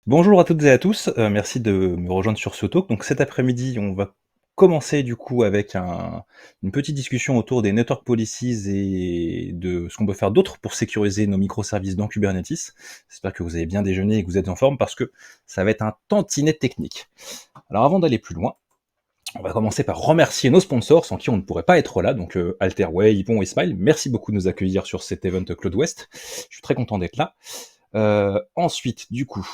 Bonjour à toutes et à tous, merci de me rejoindre sur ce talk. Donc cet après-midi, on va commencer du coup avec une petite discussion autour des network policies et de ce qu'on peut faire d'autre pour sécuriser nos microservices dans Kubernetes. J'espère que vous avez bien déjeuné et que vous êtes en forme parce que ça va être un tantinet technique. Alors avant d'aller plus loin, on va commencer par remercier nos sponsors sans qui on ne pourrait pas être là, donc Alterway, Yvon et Smile. Merci beaucoup de nous accueillir sur cet event Cloud West. Je suis très content d'être là. Ensuite, du coup,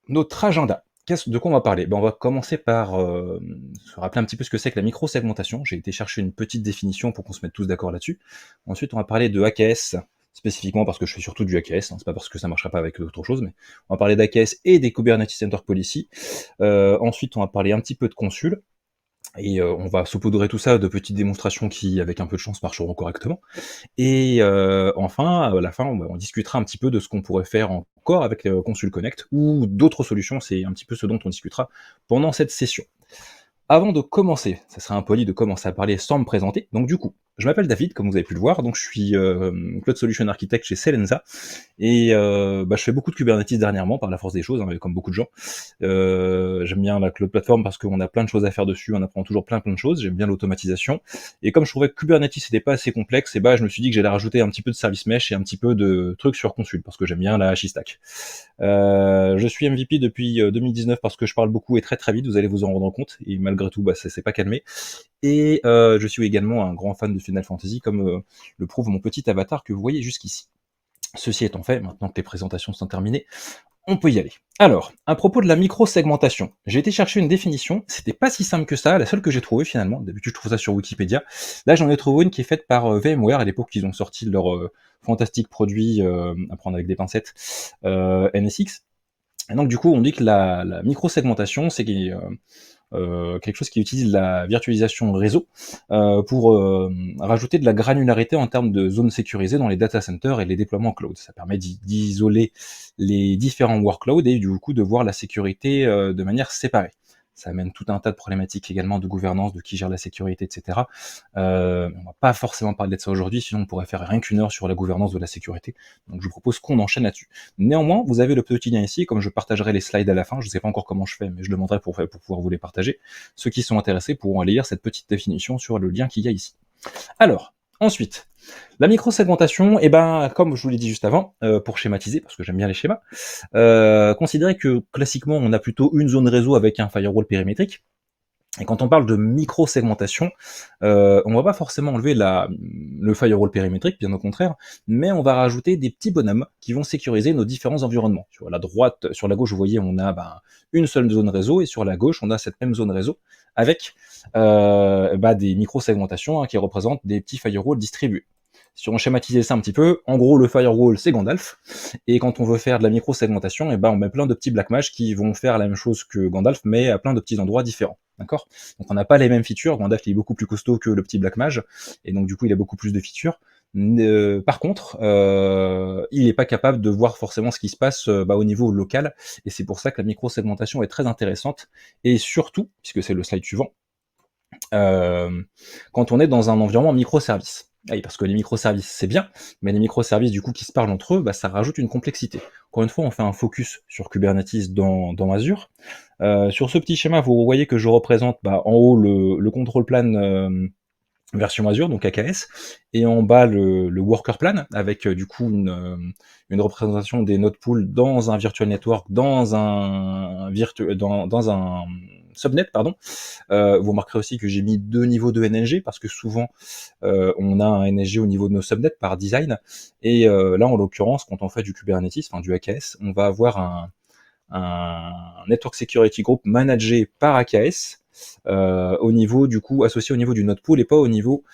notre agenda. De quoi on va parler? On va commencer par se rappeler un petit peu ce que c'est que la micro-segmentation. J'ai été chercher une petite définition pour qu'on se mette tous d'accord là-dessus. Ensuite, on va parler de AKS, spécifiquement parce que je fais surtout du AKS, hein, c'est pas parce que ça marchera pas avec d'autres choses, mais on va parler d'AKS et des Kubernetes Center Policy. Ensuite, on va parler un petit peu de Consul, et on va saupoudrer tout ça de petites démonstrations qui, avec un peu de chance, marcheront correctement. Et enfin, à la fin, on discutera un petit peu de ce qu'on pourrait faire encore avec Consul Connect ou d'autres solutions. C'est un petit peu ce dont on discutera pendant cette session. Avant de commencer, ça serait impoli de commencer à parler sans me présenter. Donc du coup, je m'appelle David, comme vous avez pu le voir, donc je suis Cloud Solution Architect chez Selenza, et je fais beaucoup de Kubernetes dernièrement, par la force des choses, hein, comme beaucoup de gens. J'aime bien la Cloud Platform parce qu'on a plein de choses à faire dessus, on apprend toujours plein de choses, j'aime bien l'automatisation, et comme je trouvais que Kubernetes n'était pas assez complexe, et je me suis dit que j'allais rajouter un petit peu de service mesh et un petit peu de trucs sur Consul, parce que j'aime bien la HIStack. Je suis MVP depuis 2019 parce que je parle beaucoup et très très vite, vous allez vous en rendre compte, et malgré tout, ça s'est pas calmé. Et je suis également un grand fan de Final Fantasy, comme le prouve mon petit avatar que vous voyez jusqu'ici. Ceci étant fait, maintenant que les présentations sont terminées, on peut y aller. Alors, à propos de la micro-segmentation, j'ai été chercher une définition, c'était pas si simple que ça, la seule que j'ai trouvée finalement, d'habitude je trouve ça sur Wikipédia, là j'en ai trouvé une qui est faite par VMware, à l'époque ils ont sorti leur fantastique produit, à prendre avec des pincettes, NSX, et donc du coup on dit que la micro-segmentation c'est quelque chose qui utilise la virtualisation réseau pour rajouter de la granularité en termes de zones sécurisées dans les data centers et les déploiements cloud. Ça permet d'isoler les différents workloads et du coup de voir la sécurité de manière séparée. Ça amène tout un tas de problématiques également de gouvernance, de qui gère la sécurité, etc. On va pas forcément parler de ça aujourd'hui, sinon on pourrait faire rien qu'une heure sur la gouvernance de la sécurité. Donc je vous propose qu'on enchaîne là-dessus. Néanmoins, vous avez le petit lien ici, comme je partagerai les slides à la fin, je ne sais pas encore comment je fais, mais je demanderai pour pouvoir vous les partager. Ceux qui sont intéressés pourront aller lire cette petite définition sur le lien qu'il y a ici. Alors, ensuite, la micro-segmentation, comme je vous l'ai dit juste avant, pour schématiser, parce que j'aime bien les schémas, considérez que classiquement, on a plutôt une zone réseau avec un firewall périmétrique. Et quand on parle de micro-segmentation, on va pas forcément enlever le firewall périmétrique, bien au contraire, mais on va rajouter des petits bonhommes qui vont sécuriser nos différents environnements. Sur la droite, sur la gauche, vous voyez, on a une seule zone réseau, et sur la gauche, on a cette même zone réseau avec des micro-segmentations qui représentent des petits firewalls distribués. Si on schématisait ça un petit peu, en gros, le firewall, c'est Gandalf, et quand on veut faire de la micro-segmentation, on met plein de petits black mages qui vont faire la même chose que Gandalf, mais à plein de petits endroits différents. D'accord? Donc on n'a pas les mêmes features. Gandalf il est beaucoup plus costaud que le petit black mage, et donc du coup il a beaucoup plus de features. Par contre, il n'est pas capable de voir forcément ce qui se passe au niveau local, et c'est pour ça que la micro-segmentation est très intéressante, et surtout, puisque c'est le slide suivant, quand on est dans un environnement microservice. Oui, parce que les microservices, c'est bien, mais les microservices, du coup, qui se parlent entre eux, ça rajoute une complexité. Encore une fois, on fait un focus sur Kubernetes dans Azure. Sur ce petit schéma, vous voyez que je représente en haut le control plan version Azure, donc AKS, et en bas le worker plan, avec du coup une représentation des node pools dans un virtual network, dans un subnet, pardon. Vous remarquerez aussi que j'ai mis 2 niveaux de NSG, parce que souvent on a un NSG au niveau de nos subnets par design, et là en l'occurrence, quand on fait du Kubernetes, enfin du AKS, on va avoir un Network Security Group managé par AKS, au niveau du coup associé au niveau du node pool et pas au niveau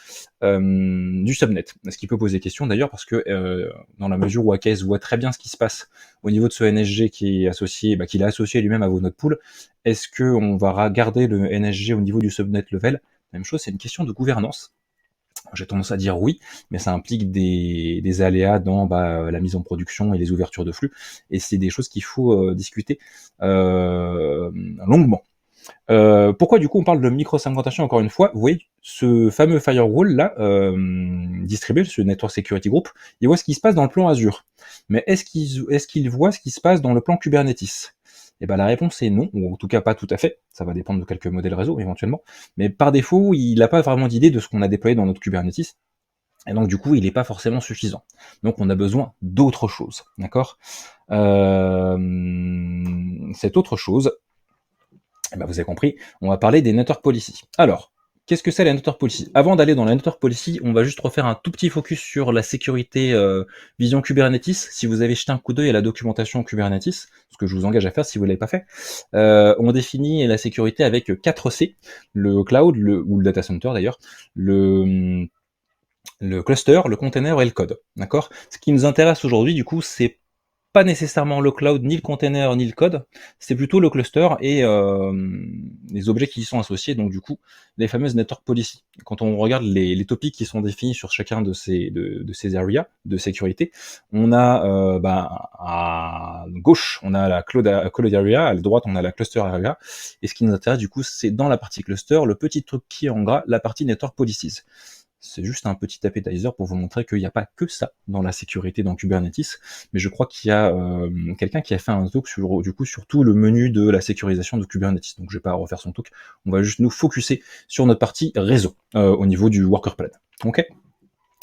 du subnet. Ce qui peut poser question d'ailleurs, parce que dans la mesure où AKS voit très bien ce qui se passe au niveau de ce NSG qui est associé, qu'il a associé lui-même à vos node pool, est-ce qu'on va garder le NSG au niveau du subnet level? Même chose, c'est une question de gouvernance. J'ai tendance à dire oui, mais ça implique des aléas dans la mise en production et les ouvertures de flux, et c'est des choses qu'il faut discuter longuement. Pourquoi du coup on parle de micro-segmentation encore une fois? Vous voyez, ce fameux firewall là, distribué, ce Network Security Group, il voit ce qui se passe dans le plan Azure. Mais est-ce qu'il voit ce qui se passe dans le plan Kubernetes? Et ben la réponse est non, ou en tout cas pas tout à fait. Ça va dépendre de quelques modèles réseau éventuellement. Mais par défaut, il n'a pas vraiment d'idée de ce qu'on a déployé dans notre Kubernetes. Et donc du coup, il n'est pas forcément suffisant. Donc on a besoin d'autre chose, d'accord. Cette autre chose, eh ben, vous avez compris, on va parler des network policies. Alors, qu'est-ce que c'est la network policy? Avant d'aller dans la network policy, on va juste refaire un tout petit focus sur la sécurité vision Kubernetes. Si vous avez jeté un coup d'œil à la documentation Kubernetes, ce que je vous engage à faire si vous ne l'avez pas fait, on définit la sécurité avec 4 C, le cloud, ou le data center d'ailleurs, le cluster, le container et le code. D'accord. Ce qui nous intéresse aujourd'hui, du coup, c'est pas nécessairement le cloud, ni le container, ni le code, c'est plutôt le cluster et les objets qui y sont associés, donc du coup, les fameuses network policies. Quand on regarde les topics qui sont définis sur chacun de ces areas de sécurité, on a à gauche, on a la cloud area, à droite, on a la cluster area, et ce qui nous intéresse, du coup, c'est dans la partie cluster, le petit truc qui est en gras, la partie network policies. C'est juste un petit appetizer pour vous montrer qu'il n'y a pas que ça dans la sécurité dans Kubernetes, mais je crois qu'il y a quelqu'un qui a fait un talk sur tout le menu de la sécurisation de Kubernetes. Donc je vais pas refaire son talk, on va juste nous focuser sur notre partie réseau au niveau du worker plan. Ok.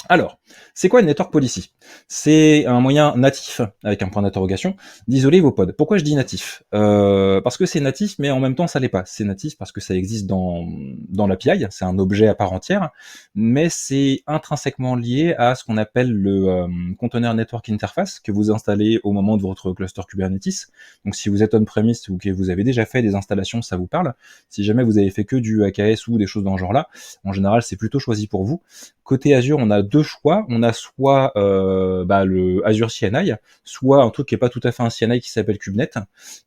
Alors, c'est quoi une network policy? C'est un moyen natif, avec un point d'interrogation, d'isoler vos pods. Pourquoi je dis natif? Parce que c'est natif, mais en même temps ça l'est pas. C'est natif parce que ça existe dans l'API, c'est un objet à part entière, mais c'est intrinsèquement lié à ce qu'on appelle le Container Network Interface que vous installez au moment de votre cluster Kubernetes. Donc si vous êtes on-premise ou que vous avez déjà fait des installations, ça vous parle. Si jamais vous avez fait que du AKS ou des choses dans ce genre-là, en général c'est plutôt choisi pour vous. Côté Azure, on a deux choix. On a soit le Azure CNI, soit un truc qui est pas tout à fait un CNI qui s'appelle Kubenet,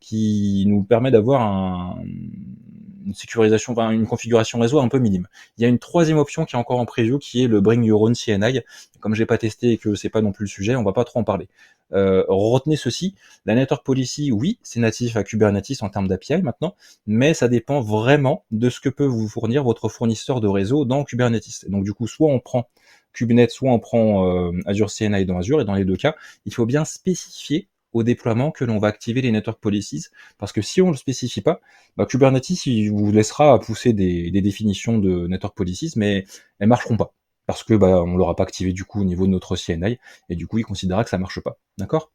qui nous permet d'avoir une sécurisation, enfin une configuration réseau un peu minime. Il y a une troisième option qui est encore en preview, qui est le Bring Your Own CNI. Comme j'ai pas testé et que c'est pas non plus le sujet, on va pas trop en parler. Retenez ceci, la Network Policy, oui, c'est natif à Kubernetes en termes d'API maintenant, mais ça dépend vraiment de ce que peut vous fournir votre fournisseur de réseau dans Kubernetes. Et donc du coup, soit on prend Kubernetes, soit on prend Azure CNI dans Azure, et dans les deux cas, il faut bien spécifier au déploiement que l'on va activer les network policies, parce que si on ne le spécifie pas, Kubernetes il vous laissera pousser des définitions de network policies, mais elles marcheront pas, parce que on l'aura pas activé du coup au niveau de notre CNI, et du coup il considérera que ça marche pas. D'accord?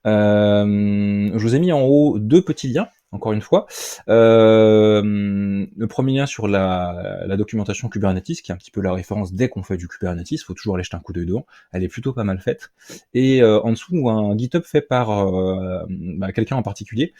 Je vous ai mis en haut deux petits liens, encore une fois. Le premier lien sur la documentation Kubernetes, qui est un petit peu la référence dès qu'on fait du Kubernetes, il faut toujours aller jeter un coup d'œil dedans, elle est plutôt pas mal faite. Et en dessous, un GitHub fait par quelqu'un en particulier,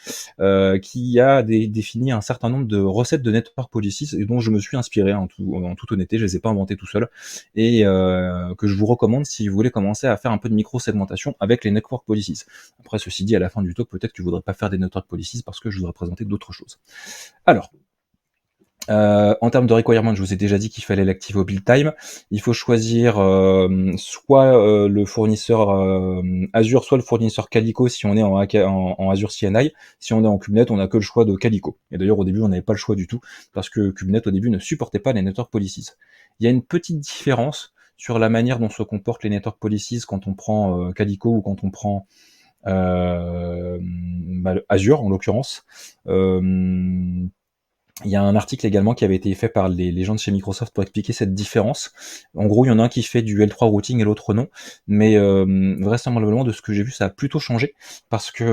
qui a défini un certain nombre de recettes de network policies, et dont je me suis inspiré en toute honnêteté, je les ai pas inventées tout seul, et que je vous recommande si vous voulez commencer à faire un peu de micro-segmentation avec les network policies. Après, ceci dit, à la fin du talk, peut-être que je voudrais pas faire des network policies parce que je voudrais présenter d'autres choses. Alors, en termes de requirement, je vous ai déjà dit qu'il fallait l'activer au build time. Il faut choisir soit le fournisseur Azure, soit le fournisseur Calico si on est en Azure CNI. Si on est en Kubernetes, on n'a que le choix de Calico. Et d'ailleurs, au début, on n'avait pas le choix du tout, parce que Kubernetes, au début, ne supportait pas les network policies. Il y a une petite différence sur la manière dont se comportent les network policies quand on prend Calico ou quand on prend Azure, en l'occurrence. Il y a un article également qui avait été fait par les gens de chez Microsoft pour expliquer cette différence. En gros, il y en a un qui fait du L3 routing et l'autre non, mais vraisemblablement de ce que j'ai vu, ça a plutôt changé, parce que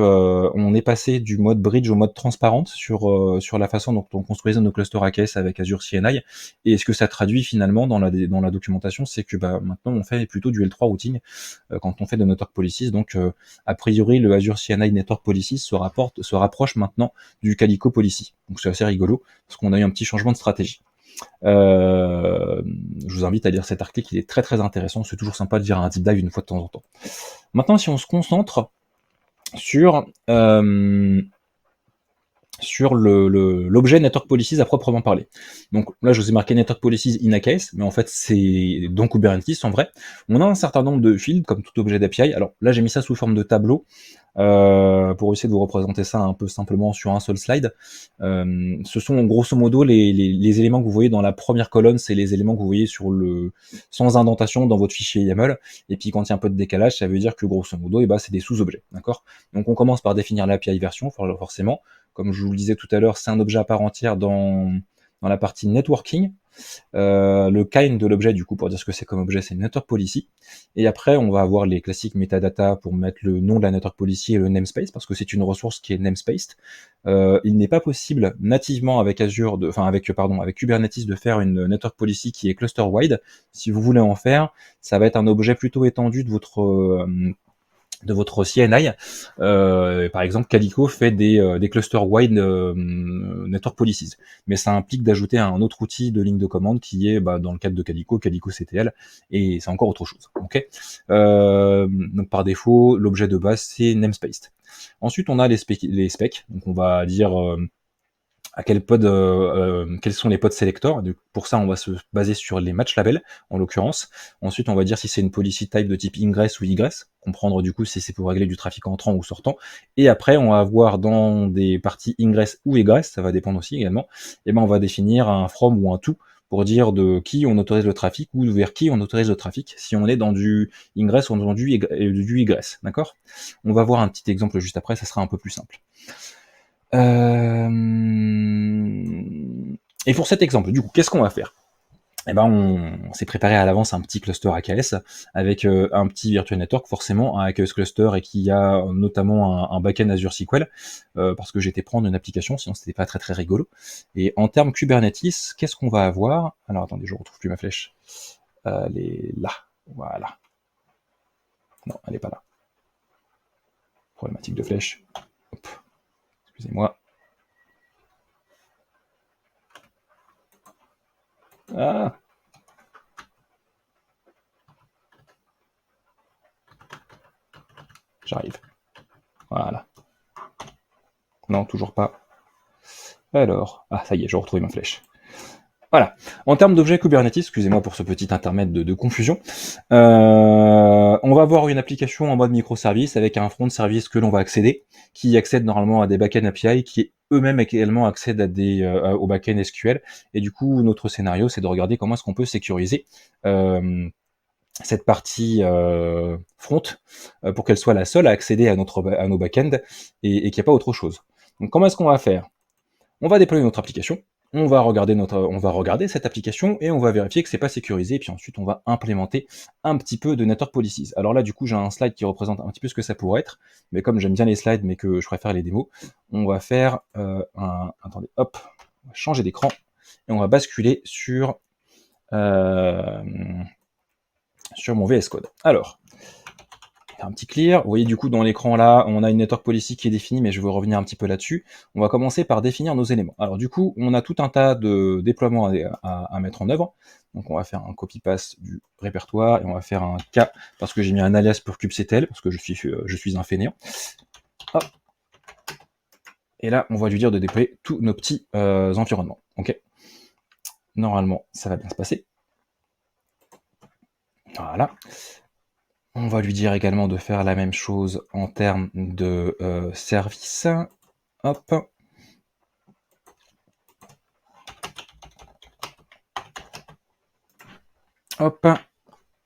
on est passé du mode bridge au mode transparente sur la façon dont on construisait nos clusters AKS avec Azure CNI, et ce que ça traduit finalement dans la documentation, c'est que maintenant on fait plutôt du L3 routing quand on fait de network policies, donc a priori le Azure CNI Network Policies se rapproche maintenant du Calico Policy, donc c'est assez rigolo, parce qu'on a eu un petit changement de stratégie. Je vous invite à lire cet article, il est très très intéressant, c'est toujours sympa de faire un deep dive une fois de temps en temps. Maintenant, si on se concentre sur sur l'objet Network Policies à proprement parler. Donc là, je vous ai marqué Network Policies in a case, mais en fait, c'est dans Kubernetes, en vrai. On a un certain nombre de fields, comme tout objet d'API. Alors là, j'ai mis ça sous forme de tableau, pour essayer de vous représenter ça un peu simplement sur un seul slide. Ce sont grosso modo les éléments que vous voyez dans la première colonne, c'est les éléments que vous voyez sans indentation dans votre fichier YAML, et puis quand il y a un peu de décalage, ça veut dire que grosso modo, c'est des sous-objets, d'accord? Donc on commence par définir l'API version, forcément. Comme je vous le disais tout à l'heure, c'est un objet à part entière dans la partie networking. Le kind de l'objet, du coup, pour dire ce que c'est comme objet, c'est une network policy. Et après, on va avoir les classiques metadata pour mettre le nom de la network policy et le namespace, parce que c'est une ressource qui est namespaced. Il n'est pas possible nativement avec avec Kubernetes de faire une network policy qui est cluster wide. Si vous voulez en faire, ça va être un objet plutôt étendu de votre CNI. Par exemple, Calico fait des cluster wide network policies, mais ça implique d'ajouter un autre outil de ligne de commande qui est dans le cadre de Calico CTL, et c'est encore autre chose. Ok. Donc par défaut, l'objet de base c'est namespaced. Ensuite, on a les specs. Donc on va dire quels sont les pods selectors. Pour ça, on va se baser sur les match labels, en l'occurrence. Ensuite, on va dire si c'est une policy type de type ingress ou egress, comprendre du coup si c'est pour régler du trafic entrant ou sortant. Et après, on va avoir dans des parties ingress ou egress, ça va dépendre aussi également, et on va définir un from ou un to pour dire de qui on autorise le trafic ou vers qui on autorise le trafic, si on est dans du ingress ou dans du egress, d'accord? On va voir un petit exemple juste après, ça sera un peu plus simple. Et pour cet exemple, du coup, qu'est-ce qu'on va faire? On s'est préparé à l'avance un petit cluster AKS avec un petit virtual network forcément, un AKS cluster, et qui a notamment un backend Azure SQL, parce que j'ai été prendre une application, sinon c'était pas très très rigolo. Et en termes Kubernetes, qu'est-ce qu'on va avoir? Alors attendez, je retrouve plus ma flèche. Elle est là, voilà. Non, elle est pas là. Problématique de flèche. Hop. Excusez-moi. Ah, j'arrive. Voilà. Non, toujours pas. Alors, ça y est, j'ai retrouvé ma flèche. Voilà. En termes d'objets Kubernetes, excusez-moi pour ce petit intermède de confusion, on va avoir une application en mode microservice avec un front service que l'on va accéder, qui accède normalement à des backend API, qui eux-mêmes également accèdent au backend SQL. Et du coup, notre scénario, c'est de regarder comment est-ce qu'on peut sécuriser cette partie front pour qu'elle soit la seule à accéder à nos backends, et qu'il n'y ait pas autre chose. Donc comment est-ce qu'on va faire? On va déployer notre application, on va regarder cette application et on va vérifier que c'est pas sécurisé, et puis ensuite on va implémenter un petit peu de network policies. Alors là, du coup, j'ai un slide qui représente un petit peu ce que ça pourrait être, mais comme j'aime bien les slides, mais que je préfère les démos, on va faire attendez, hop, on va changer d'écran et on va basculer sur mon VS Code. Alors, un petit clear. Vous voyez du coup dans l'écran là, on a une network policy qui est définie, mais je veux revenir un petit peu là-dessus. On va commencer par définir nos éléments. Alors du coup, on a tout un tas de déploiements à mettre en œuvre. Donc on va faire un copy-paste du répertoire, et on va faire un K, parce que j'ai mis un alias pour kubectl, parce que je suis un fainéant. Hop. Et là, on va lui dire de déployer tous nos petits environnements. Ok. Normalement, ça va bien se passer. Voilà. On va lui dire également de faire la même chose en termes de service. Hop. Hop.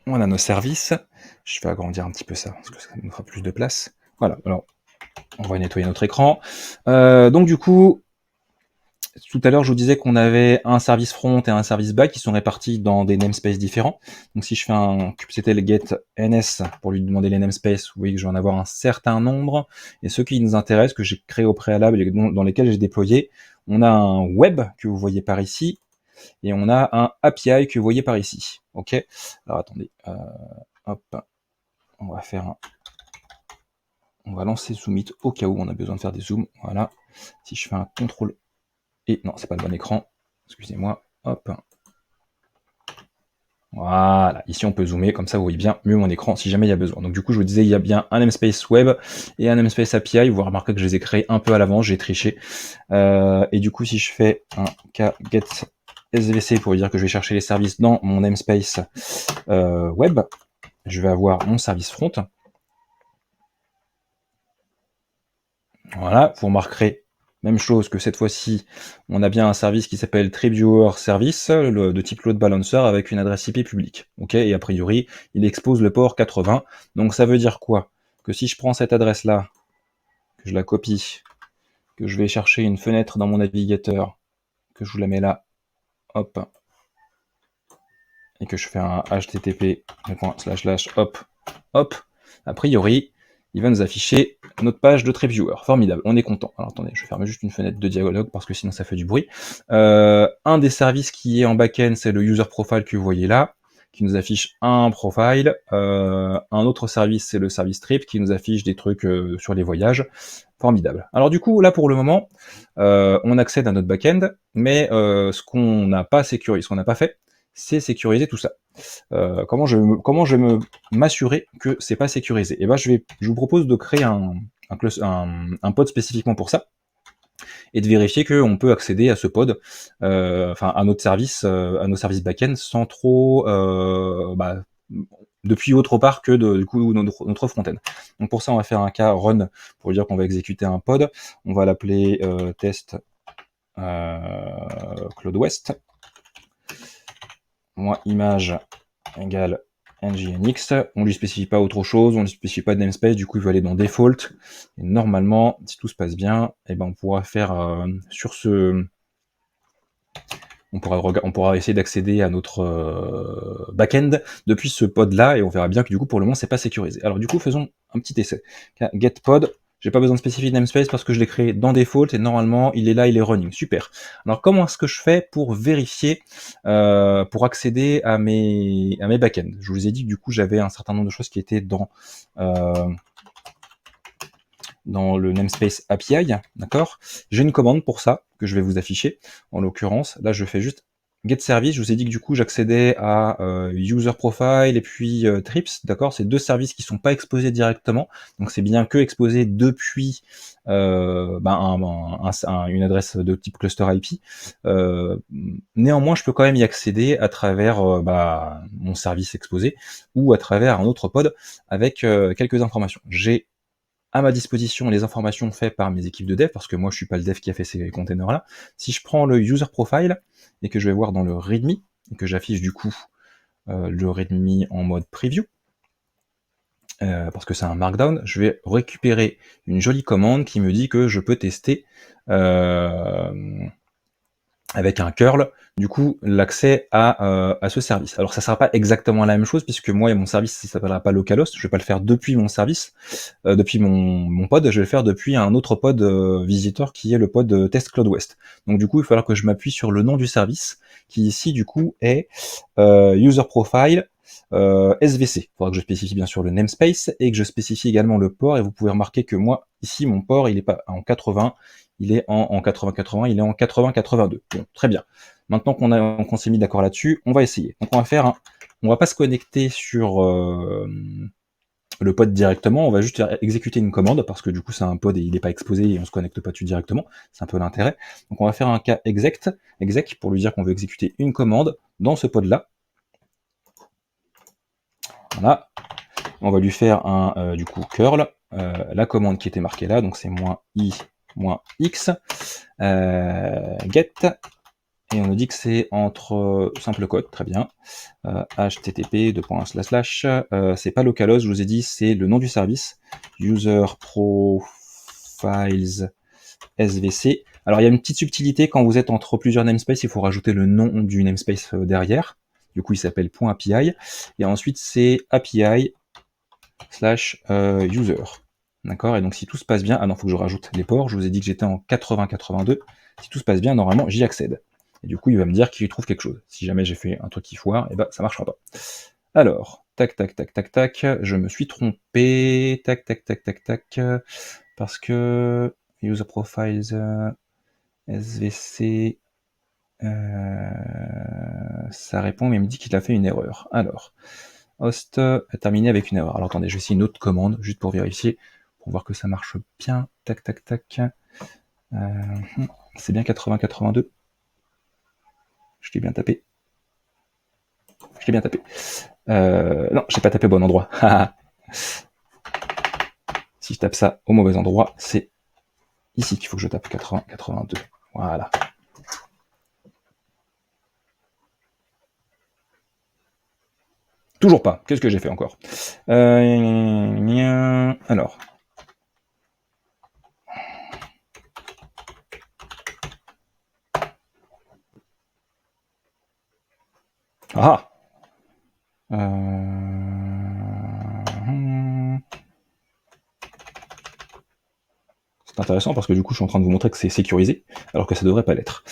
On a nos services. Je vais agrandir un petit peu ça, parce que ça nous fera plus de place. Voilà, alors, on va nettoyer notre écran. Donc du coup, tout à l'heure, je vous disais qu'on avait un service front et un service back qui sont répartis dans des namespaces différents. Donc si je fais un kubectl get ns pour lui demander les namespaces, vous voyez que je vais en avoir un certain nombre. Et ceux qui nous intéressent, que j'ai créés au préalable et dans lesquels j'ai déployé, on a un web que vous voyez par ici, et on a un API que vous voyez par ici. Ok. Alors attendez, hop, on va lancer Zoom It au cas où on a besoin de faire des zooms. Voilà. Si je fais un contrôle, et non, c'est pas le bon écran, excusez-moi, hop. Voilà, ici on peut zoomer, comme ça vous voyez bien mieux mon écran si jamais il y a besoin. Donc du coup je vous disais, il y a bien un namespace web et un namespace API, vous remarquez que je les ai créés un peu à l'avance, j'ai triché. Et du coup si je fais un get svc pour dire que je vais chercher les services dans mon namespace web, je vais avoir mon service front. Voilà, vous remarquerez, même chose que cette fois-ci, on a bien un service qui s'appelle TreeViewer Service, de type load balancer, avec une adresse IP publique. Ok, et a priori, il expose le port 80. Donc ça veut dire quoi? Que si je prends cette adresse-là, que je la copie, que je vais chercher une fenêtre dans mon navigateur, que je vous la mets là, hop, et que je fais un http hop, hop, a priori, il va nous afficher notre page de TripViewer. Formidable, on est content. Alors attendez, je ferme juste une fenêtre de dialogue parce que sinon ça fait du bruit. Un des services qui est en back-end, c'est le user profile que vous voyez là, qui nous affiche un profile. Un autre service, c'est le service trip qui nous affiche des trucs sur les voyages. Formidable. Alors du coup, là pour le moment, on accède à notre back-end, mais ce qu'on n'a pas sécurisé, ce qu'on n'a pas fait, c'est sécuriser tout ça. Comment je vais m'assurer que c'est pas sécurisé? Et ben je vous propose de créer un pod spécifiquement pour ça et de vérifier qu'on peut accéder à ce pod, enfin à notre service, à nos services back-end sans trop depuis autre part que du coup notre front-end. Donc pour ça on va faire un cas run pour dire qu'on va exécuter un pod. On va l'appeler test Cloud West. Moi image égale nginx, on lui spécifie pas autre chose, on lui spécifie pas de namespace, du coup il va aller dans default, et normalement, si tout se passe bien, et ben on pourra faire sur ce... On pourra essayer d'accéder à notre back-end depuis ce pod là, et on verra bien que du coup pour le moment c'est pas sécurisé. Alors du coup faisons un petit essai. Get pod, j'ai pas besoin de spécifier de namespace parce que je l'ai créé dans default et normalement il est là, il est running. Super. Alors comment est-ce que je fais pour vérifier, pour accéder à mes back-ends? Je vous ai dit que du coup j'avais un certain nombre de choses qui étaient dans le namespace API, d'accord? J'ai une commande pour ça que je vais vous afficher. En l'occurrence, là je fais juste get service. Je vous ai dit que du coup j'accédais à user profile et puis trips, d'accord? C'est deux services qui sont pas exposés directement, donc c'est bien que exposé depuis une adresse de type cluster IP. Néanmoins, je peux quand même y accéder à travers mon service exposé ou à travers un autre pod avec quelques informations. J'ai à ma disposition les informations faites par mes équipes de dev, parce que moi je suis pas le dev qui a fait ces containers là. Si je prends le user profile et que je vais voir dans le readme et que j'affiche du coup le readme en mode preview, parce que c'est un markdown, je vais récupérer une jolie commande qui me dit que je peux tester avec un curl, du coup, l'accès à ce service. Alors ça sera pas exactement la même chose, puisque moi et mon service, il s'appellera pas localhost, je vais pas le faire depuis mon service, depuis mon pod, je vais le faire depuis un autre pod visiteur qui est le pod test Cloud West. Donc du coup, il va falloir que je m'appuie sur le nom du service, qui ici du coup est user profile SVC. Il faudra que je spécifie bien sûr le namespace et que je spécifie également le port, et vous pouvez remarquer que moi, ici, mon port, il est pas en 80, il est en 80-80, il est en 80-82. Bon, très bien. Maintenant qu'on s'est mis d'accord là-dessus, on va essayer. Donc on va pas se connecter sur le pod directement, on va juste exécuter une commande, parce que du coup c'est un pod et il n'est pas exposé et on se connecte pas dessus directement, c'est un peu l'intérêt. Donc on va faire un cas exec pour lui dire qu'on veut exécuter une commande dans ce pod là. Voilà. On va lui faire un du coup curl, la commande qui était marquée là, donc c'est -i -x, get, et on nous dit que c'est entre simple code, très bien, http c'est pas localhost, je vous ai dit, c'est le nom du service, user profiles svc. Alors il y a une petite subtilité, quand vous êtes entre plusieurs namespaces, il faut rajouter le nom du namespace derrière, du coup il s'appelle .api, et ensuite c'est api /user. D'accord? Et donc si tout se passe bien, ah non, faut que je rajoute les ports, je vous ai dit que j'étais en 80-82, si tout se passe bien, normalement j'y accède. Et du coup il va me dire qu'il trouve quelque chose. Si jamais j'ai fait un truc qui foire, et ben ça marchera pas. Alors, tac tac tac tac tac, je me suis trompé, tac tac tac tac tac, parce que user profiles svc, Ça répond, mais il me dit qu'il a fait une erreur. Alors, host a terminé avec une erreur. Alors attendez, je vais essayer une autre commande, juste pour vérifier, pour voir que ça marche bien. Tac, tac, tac. C'est bien 80-82. Je l'ai bien tapé. Je l'ai bien tapé. Non, j'ai pas tapé au bon endroit. Si je tape ça au mauvais endroit, c'est ici qu'il faut que je tape 80-82. Voilà. Toujours pas. Qu'est-ce que j'ai fait encore? Alors. Ah. C'est intéressant parce que du coup, je suis en train de vous montrer que c'est sécurisé, alors que ça devrait pas l'être.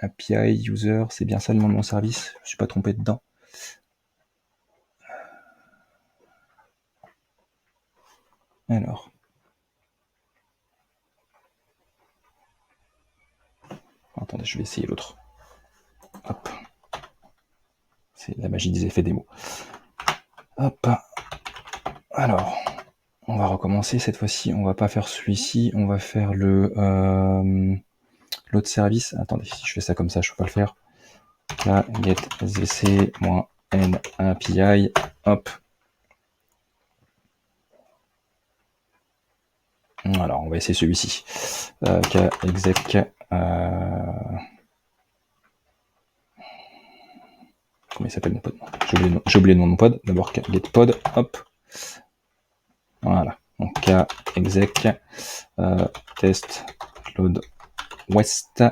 API user, c'est bien ça le nom de mon service. Je me suis pas trompé dedans. Alors. Attendez, je vais essayer l'autre. Hop. C'est la magie des effets démo. Hop. Alors, on va recommencer cette fois-ci. On va pas faire celui-ci. On va faire le l'autre service. Attendez, si je fais ça comme ça, je peux pas le faire. Là, get svc-n API. Hop. Alors, on va essayer celui-ci. Kexec. Comment il s'appelle mon pod? J'ai oublié le nom de mon pod. D'abord, getPod. Hop. Voilà. Donc, kexec. Test load west.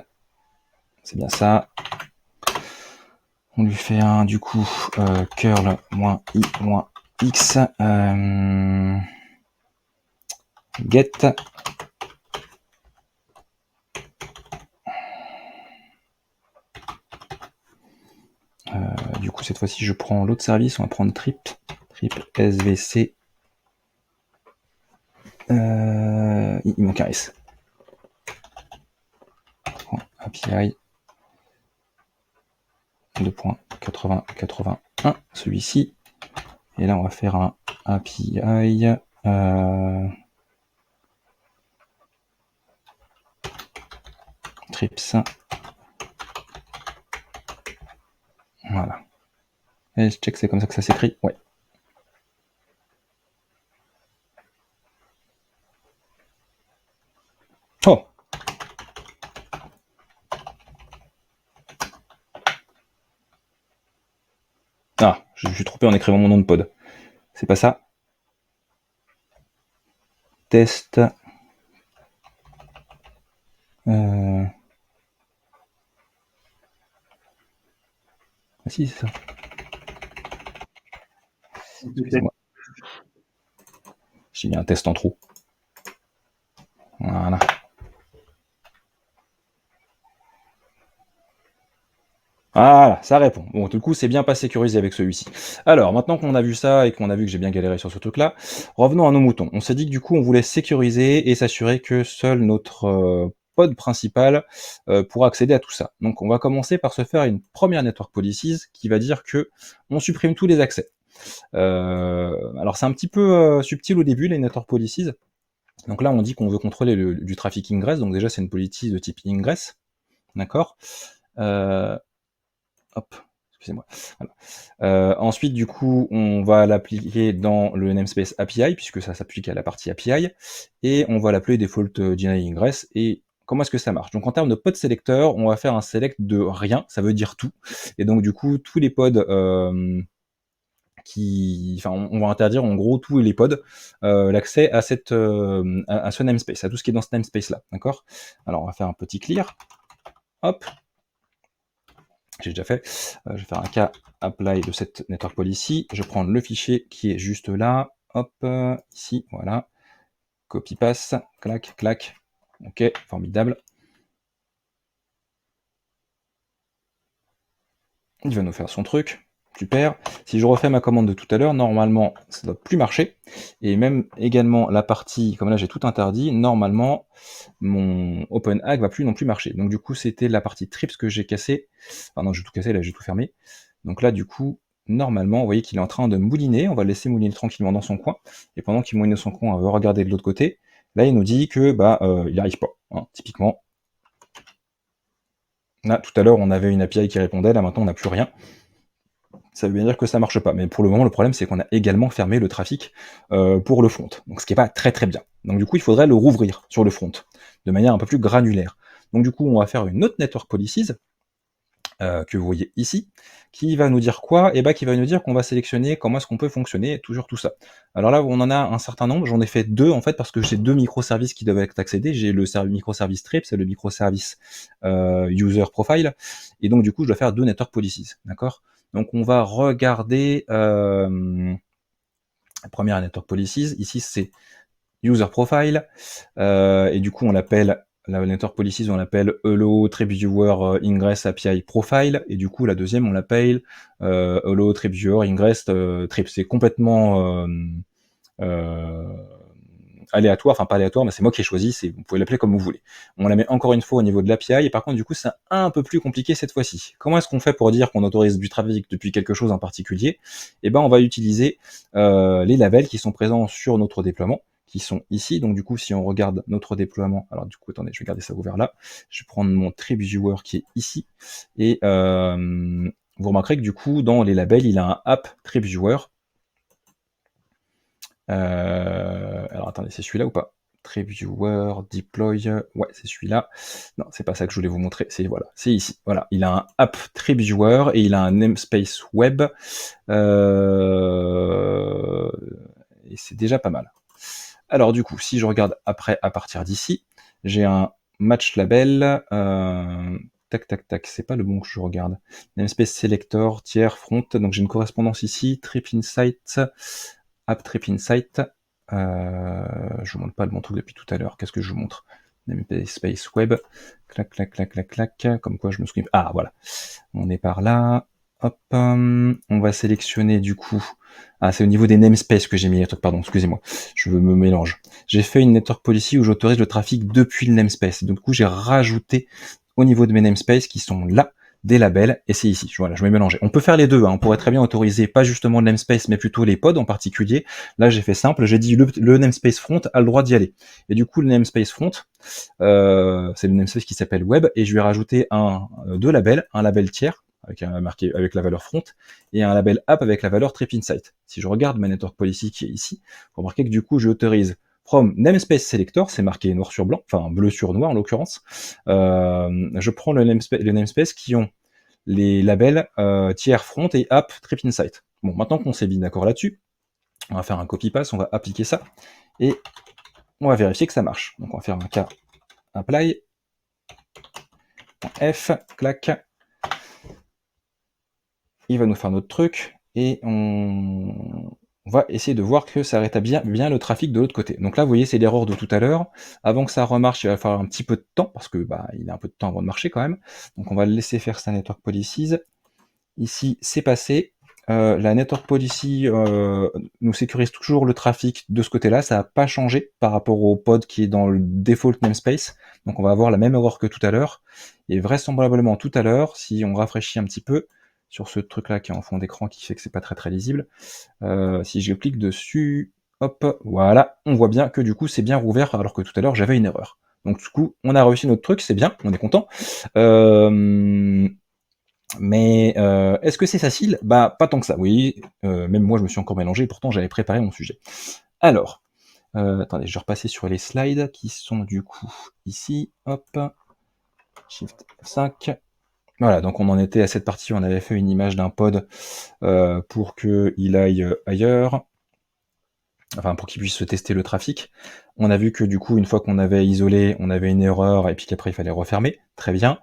C'est bien ça. On lui fait un, du coup, curl-i-x. Get. Du coup, cette fois-ci, je prends l'autre service. On va prendre triple svc. Il manque un S. API 2.8081, celui-ci. Et là, on va faire un API trips. Voilà. Et je check, c'est comme ça que ça s'écrit. Ouais. Oh! Ah, je suis trompé en écrivant mon nom de pod. C'est pas ça. Test. Ah si, c'est ça. Excusez-moi. J'ai mis un test en trop. Voilà. Voilà, ça répond. Bon, du coup, c'est bien pas sécurisé avec celui-ci. Alors, maintenant qu'on a vu ça et qu'on a vu que j'ai bien galéré sur ce truc-là, revenons à nos moutons. On s'est dit que du coup, on voulait sécuriser et s'assurer que seul notre pod principal pourra accéder à tout ça. Donc, on va commencer par se faire une première network policies qui va dire que on supprime tous les accès. Alors, c'est un petit peu subtil au début, les network policies. Donc là, on dit qu'on veut contrôler du trafic ingress. Donc déjà, c'est une policy de type ingress. D'accord. Hop, excusez-moi. Voilà. Ensuite, du coup, on va l'appliquer dans le namespace API, puisque ça s'applique à la partie API, et on va l'appeler default generate ingress. Et comment est-ce que ça marche? Donc en termes de pod selector, on va faire un select de rien, ça veut dire tout. Et donc du coup, tous les pods on va interdire en gros tous les pods l'accès à à ce namespace, à tout ce qui est dans ce namespace là, d'accord? Alors on va faire un petit clear, hop, j'ai déjà fait. Je vais faire un cas apply de cette network policy. Je prends le fichier qui est juste là. Hop, ici, voilà. Copy paste, clac, clac. Ok, formidable. Il va nous faire son truc. Super. Si je refais ma commande de tout à l'heure, normalement, ça doit plus marcher. Et même également la partie, comme là j'ai tout interdit, normalement, mon OpenHAG va plus non plus marcher. Donc du coup, c'était la partie trips que j'ai cassée. Enfin non, j'ai tout cassé, là j'ai tout fermé. Donc là, du coup, normalement, vous voyez qu'il est en train de mouliner. On va le laisser mouliner tranquillement dans son coin. Et pendant qu'il mouline dans son coin, on va regarder de l'autre côté. Là, il nous dit que il n'arrive pas. Hein. Typiquement, là, tout à l'heure, on avait une API qui répondait. Là, maintenant, on n'a plus rien. Ça veut bien dire que ça marche pas. Mais pour le moment, le problème, c'est qu'on a également fermé le trafic pour le front. Donc, ce qui n'est pas très très bien. Donc, du coup, il faudrait le rouvrir sur le front de manière un peu plus granulaire. Donc, du coup, on va faire une autre network policies que vous voyez ici, qui va nous dire quoi? Et qui va nous dire qu'on va sélectionner comment est-ce qu'on peut fonctionner, toujours tout ça. Alors là, on en a un certain nombre, j'en ai fait 2 en fait, parce que j'ai 2 microservices qui doivent être accédés. J'ai le microservice Trips et le microservice User Profile, et donc du coup, je dois faire 2 network policies, d'accord? Donc on va regarder la première network policies, ici c'est User Profile, et du coup on l'appelle la network policies, on l'appelle Hello TripViewer Ingress API Profile, et du coup la deuxième on l'appelle Hello TripViewer Ingress Trip. C'est complètement aléatoire, enfin pas aléatoire, mais c'est moi qui ai choisi, vous pouvez l'appeler comme vous voulez. On la met encore une fois au niveau de l'API, et par contre du coup c'est un peu plus compliqué cette fois-ci. Comment est-ce qu'on fait pour dire qu'on autorise du trafic depuis quelque chose en particulier? Eh ben on va utiliser les labels qui sont présents sur notre déploiement, qui sont ici. Donc du coup, si on regarde notre déploiement, alors du coup, attendez, je vais garder ça ouvert là. Je vais prendre mon TripViewer qui est ici, et vous remarquerez que du coup, dans les labels, il a un app TripViewer. Alors attendez, c'est celui-là ou pas? TripViewer, deploy, ouais, c'est celui-là. Non, c'est pas ça que je voulais vous montrer, c'est voilà, c'est ici. Voilà, il a un app TripViewer et il a un namespace web, et c'est déjà pas mal. Alors du coup, si je regarde après à partir d'ici, j'ai un match label, tac tac tac, c'est pas le bon que je regarde. Namespace selector, tiers, front, donc j'ai une correspondance ici, trip insight, app trip insight. Je vous montre pas le bon truc depuis tout à l'heure, qu'est-ce que je vous montre? Namespace web, clac clac clac clac clac, comme quoi je me souviens. Ah voilà, on est par là. Hop, on va sélectionner du coup. Ah, c'est au niveau des namespaces que j'ai mis les trucs, pardon, excusez-moi, je me mélange. J'ai fait une network policy où j'autorise le trafic depuis le namespace. Donc, du coup, j'ai rajouté au niveau de mes namespaces qui sont là des labels, et c'est ici. Voilà, je vais mélanger. On peut faire les deux, hein. On pourrait très bien autoriser pas justement le namespace, mais plutôt les pods en particulier. Là, j'ai fait simple, j'ai dit le namespace front a le droit d'y aller. Et du coup, le namespace front, c'est le namespace qui s'appelle web, et je lui ai rajouté deux labels, un label tiers, marqué avec la valeur front, et un label app avec la valeur trip insight. Si je regarde ma network policy qui est ici, vous remarquez que du coup, j'autorise from namespace selector, c'est marqué noir sur blanc, enfin bleu sur noir en l'occurrence. Je prends les namespace qui ont les labels tiers front et app trip insight. Bon, maintenant qu'on s'est mis d'accord là-dessus, on va faire un copy-paste, on va appliquer ça, et on va vérifier que ça marche. Donc on va faire un k apply, f, clac, il va nous faire notre truc, et on va essayer de voir que ça rétablit bien le trafic de l'autre côté. Donc là, vous voyez, c'est l'erreur de tout à l'heure. Avant que ça remarche, il va falloir un petit peu de temps, parce que il a un peu de temps avant de marcher quand même. Donc on va le laisser faire sa network policies. Ici, c'est passé. La network policy nous sécurise toujours le trafic de ce côté-là, ça n'a pas changé par rapport au pod qui est dans le default namespace, donc on va avoir la même erreur que tout à l'heure, et vraisemblablement tout à l'heure, si on rafraîchit un petit peu, sur ce truc-là qui est en fond d'écran qui fait que c'est pas très très lisible, si je clique dessus, hop, voilà, on voit bien que du coup c'est bien rouvert alors que tout à l'heure j'avais une erreur. Donc du coup, on a réussi notre truc, c'est bien, on est content. Mais est-ce que c'est facile? Pas tant que ça, oui. Même moi, je me suis encore mélangé, pourtant j'avais préparé mon sujet. Alors, attendez, je vais repasser sur les slides qui sont du coup ici. Hop, Shift F5. Voilà, donc on en était à cette partie, on avait fait une image d'un pod pour qu'il aille ailleurs, enfin pour qu'il puisse se tester le trafic. On a vu que du coup, une fois qu'on avait isolé, on avait une erreur, et puis qu'après il fallait refermer. Très bien,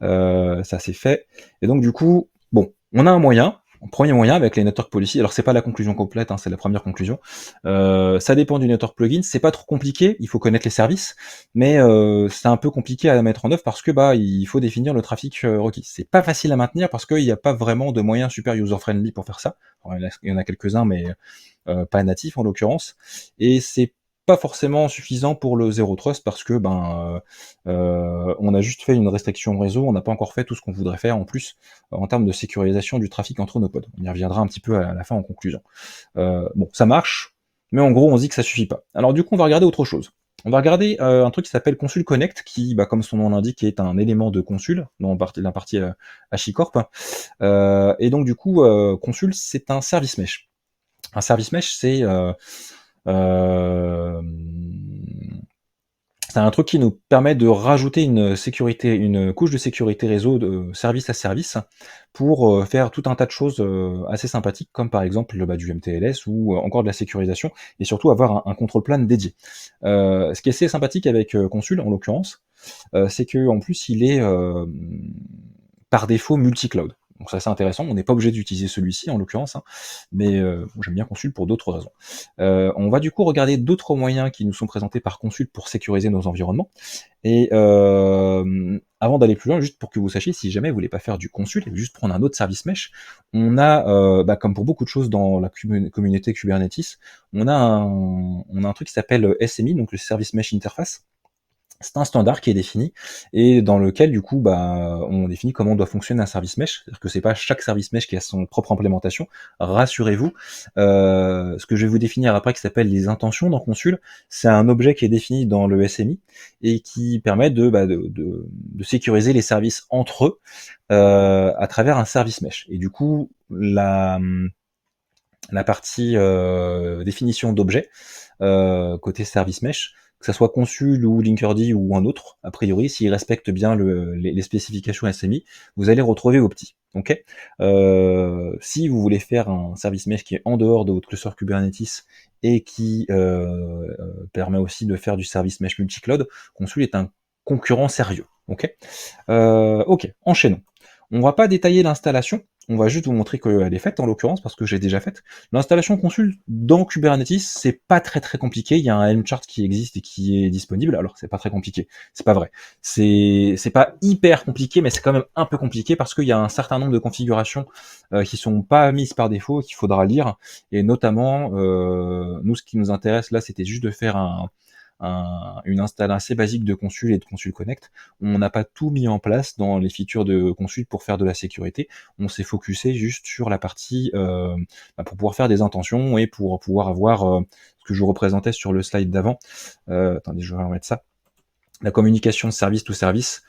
ça c'est fait. Et donc du coup, bon, on a un moyen, Premier moyen avec les network policy, alors c'est pas la conclusion complète, hein, c'est la première conclusion. Ça dépend du network plugin, c'est pas trop compliqué, il faut connaître les services, mais c'est un peu compliqué à mettre en œuvre parce que bah il faut définir le trafic requis. C'est pas facile à maintenir parce qu'il n'y a pas vraiment de moyens super user-friendly pour faire ça. Alors, il y en a quelques-uns, mais pas natifs en l'occurrence, et c'est pas forcément suffisant pour le zéro trust parce que on a juste fait une restriction réseau, on n'a pas encore fait tout ce qu'on voudrait faire en plus en termes de sécurisation du trafic entre nos pods. On y reviendra un petit peu à la fin en conclusion. Bon, ça marche, mais en gros on se dit que ça suffit pas. Alors du coup on va regarder autre chose. On va regarder un truc qui s'appelle Consul Connect, qui, comme son nom l'indique, est un élément de Consul, dans la partie HashiCorp. Et donc du coup, Consul, c'est un service mesh. Un service mesh, euh, c'est un truc qui nous permet de rajouter une couche de sécurité réseau de service à service pour faire tout un tas de choses assez sympathiques, comme par exemple du MTLS ou encore de la sécurisation, et surtout avoir un contrôle plane dédié. Ce qui est assez sympathique avec Consul, en l'occurrence, c'est qu'en plus il est par défaut multi-cloud. Donc c'est assez intéressant, on n'est pas obligé d'utiliser celui-ci en l'occurrence, hein, mais j'aime bien Consul pour d'autres raisons. On va du coup regarder d'autres moyens qui nous sont présentés par Consul pour sécuriser nos environnements. Et avant d'aller plus loin, juste pour que vous sachiez, si jamais vous voulez pas faire du Consul et juste prendre un autre service mesh, on a, comme pour beaucoup de choses dans la communauté Kubernetes, on a un truc qui s'appelle SMI, donc le Service Mesh Interface. C'est un standard qui est défini et dans lequel du coup on définit comment doit fonctionner un service mesh. C'est-à-dire que c'est pas chaque service mesh qui a son propre implémentation. Rassurez-vous. Ce que je vais vous définir après qui s'appelle les intentions dans Consul, c'est un objet qui est défini dans le SMI et qui permet de sécuriser les services entre eux à travers un service mesh. Et du coup la partie définition d'objet côté service mesh, que ça soit Consul ou Linkerd ou un autre, a priori, s'il respecte bien les spécifications SMI, vous allez retrouver vos petits. Ok. Si vous voulez faire un service mesh qui est en dehors de votre cluster Kubernetes et qui permet aussi de faire du service mesh multi-cloud, Consul est un concurrent sérieux. Ok. Ok, enchaînons. On va pas détailler l'installation, on va juste vous montrer qu'elle est faite en l'occurrence, parce que j'ai déjà faite. L'installation Consul dans Kubernetes, c'est pas très très compliqué, il y a un Helm chart qui existe et qui est disponible, alors c'est pas très compliqué, c'est pas vrai. C'est pas hyper compliqué, mais c'est quand même un peu compliqué parce qu'il y a un certain nombre de configurations qui sont pas mises par défaut, qu'il faudra lire, et notamment, nous ce qui nous intéresse là, c'était juste de faire une install assez basique de Consul et de Consul Connect. On n'a pas tout mis en place dans les features de Consul pour faire de la sécurité. On s'est focusé juste sur la partie pour pouvoir faire des intentions et pour pouvoir avoir ce que je vous représentais sur le slide d'avant. Attendez, je vais remettre ça. La communication de service to service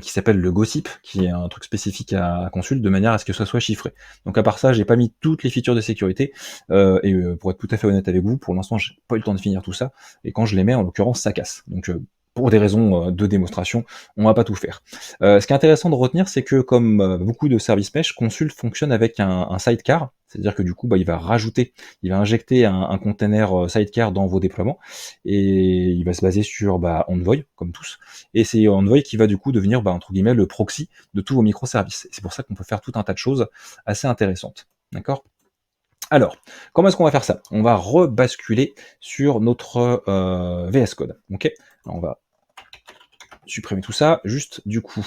qui s'appelle le gossip, qui est un truc spécifique à Consul, de manière à ce que ça soit chiffré. Donc à part ça, j'ai pas mis toutes les features de sécurité, et pour être tout à fait honnête avec vous, pour l'instant j'ai pas eu le temps de finir tout ça, et quand je les mets, en l'occurrence, ça casse. Donc pour des raisons de démonstration, on va pas tout faire. Ce qui est intéressant de retenir, c'est que comme beaucoup de services mesh, Consul fonctionne avec un sidecar, c'est-à-dire que du coup, il va injecter un container sidecar dans vos déploiements, et il va se baser sur Envoy, comme tous, et c'est Envoy qui va du coup devenir entre guillemets le proxy de tous vos microservices. C'est pour ça qu'on peut faire tout un tas de choses assez intéressantes. D'accord ? Alors, comment est-ce qu'on va faire ça ? On va rebasculer sur notre VS Code. Ok ? Alors, on va supprimer tout ça, juste du coup,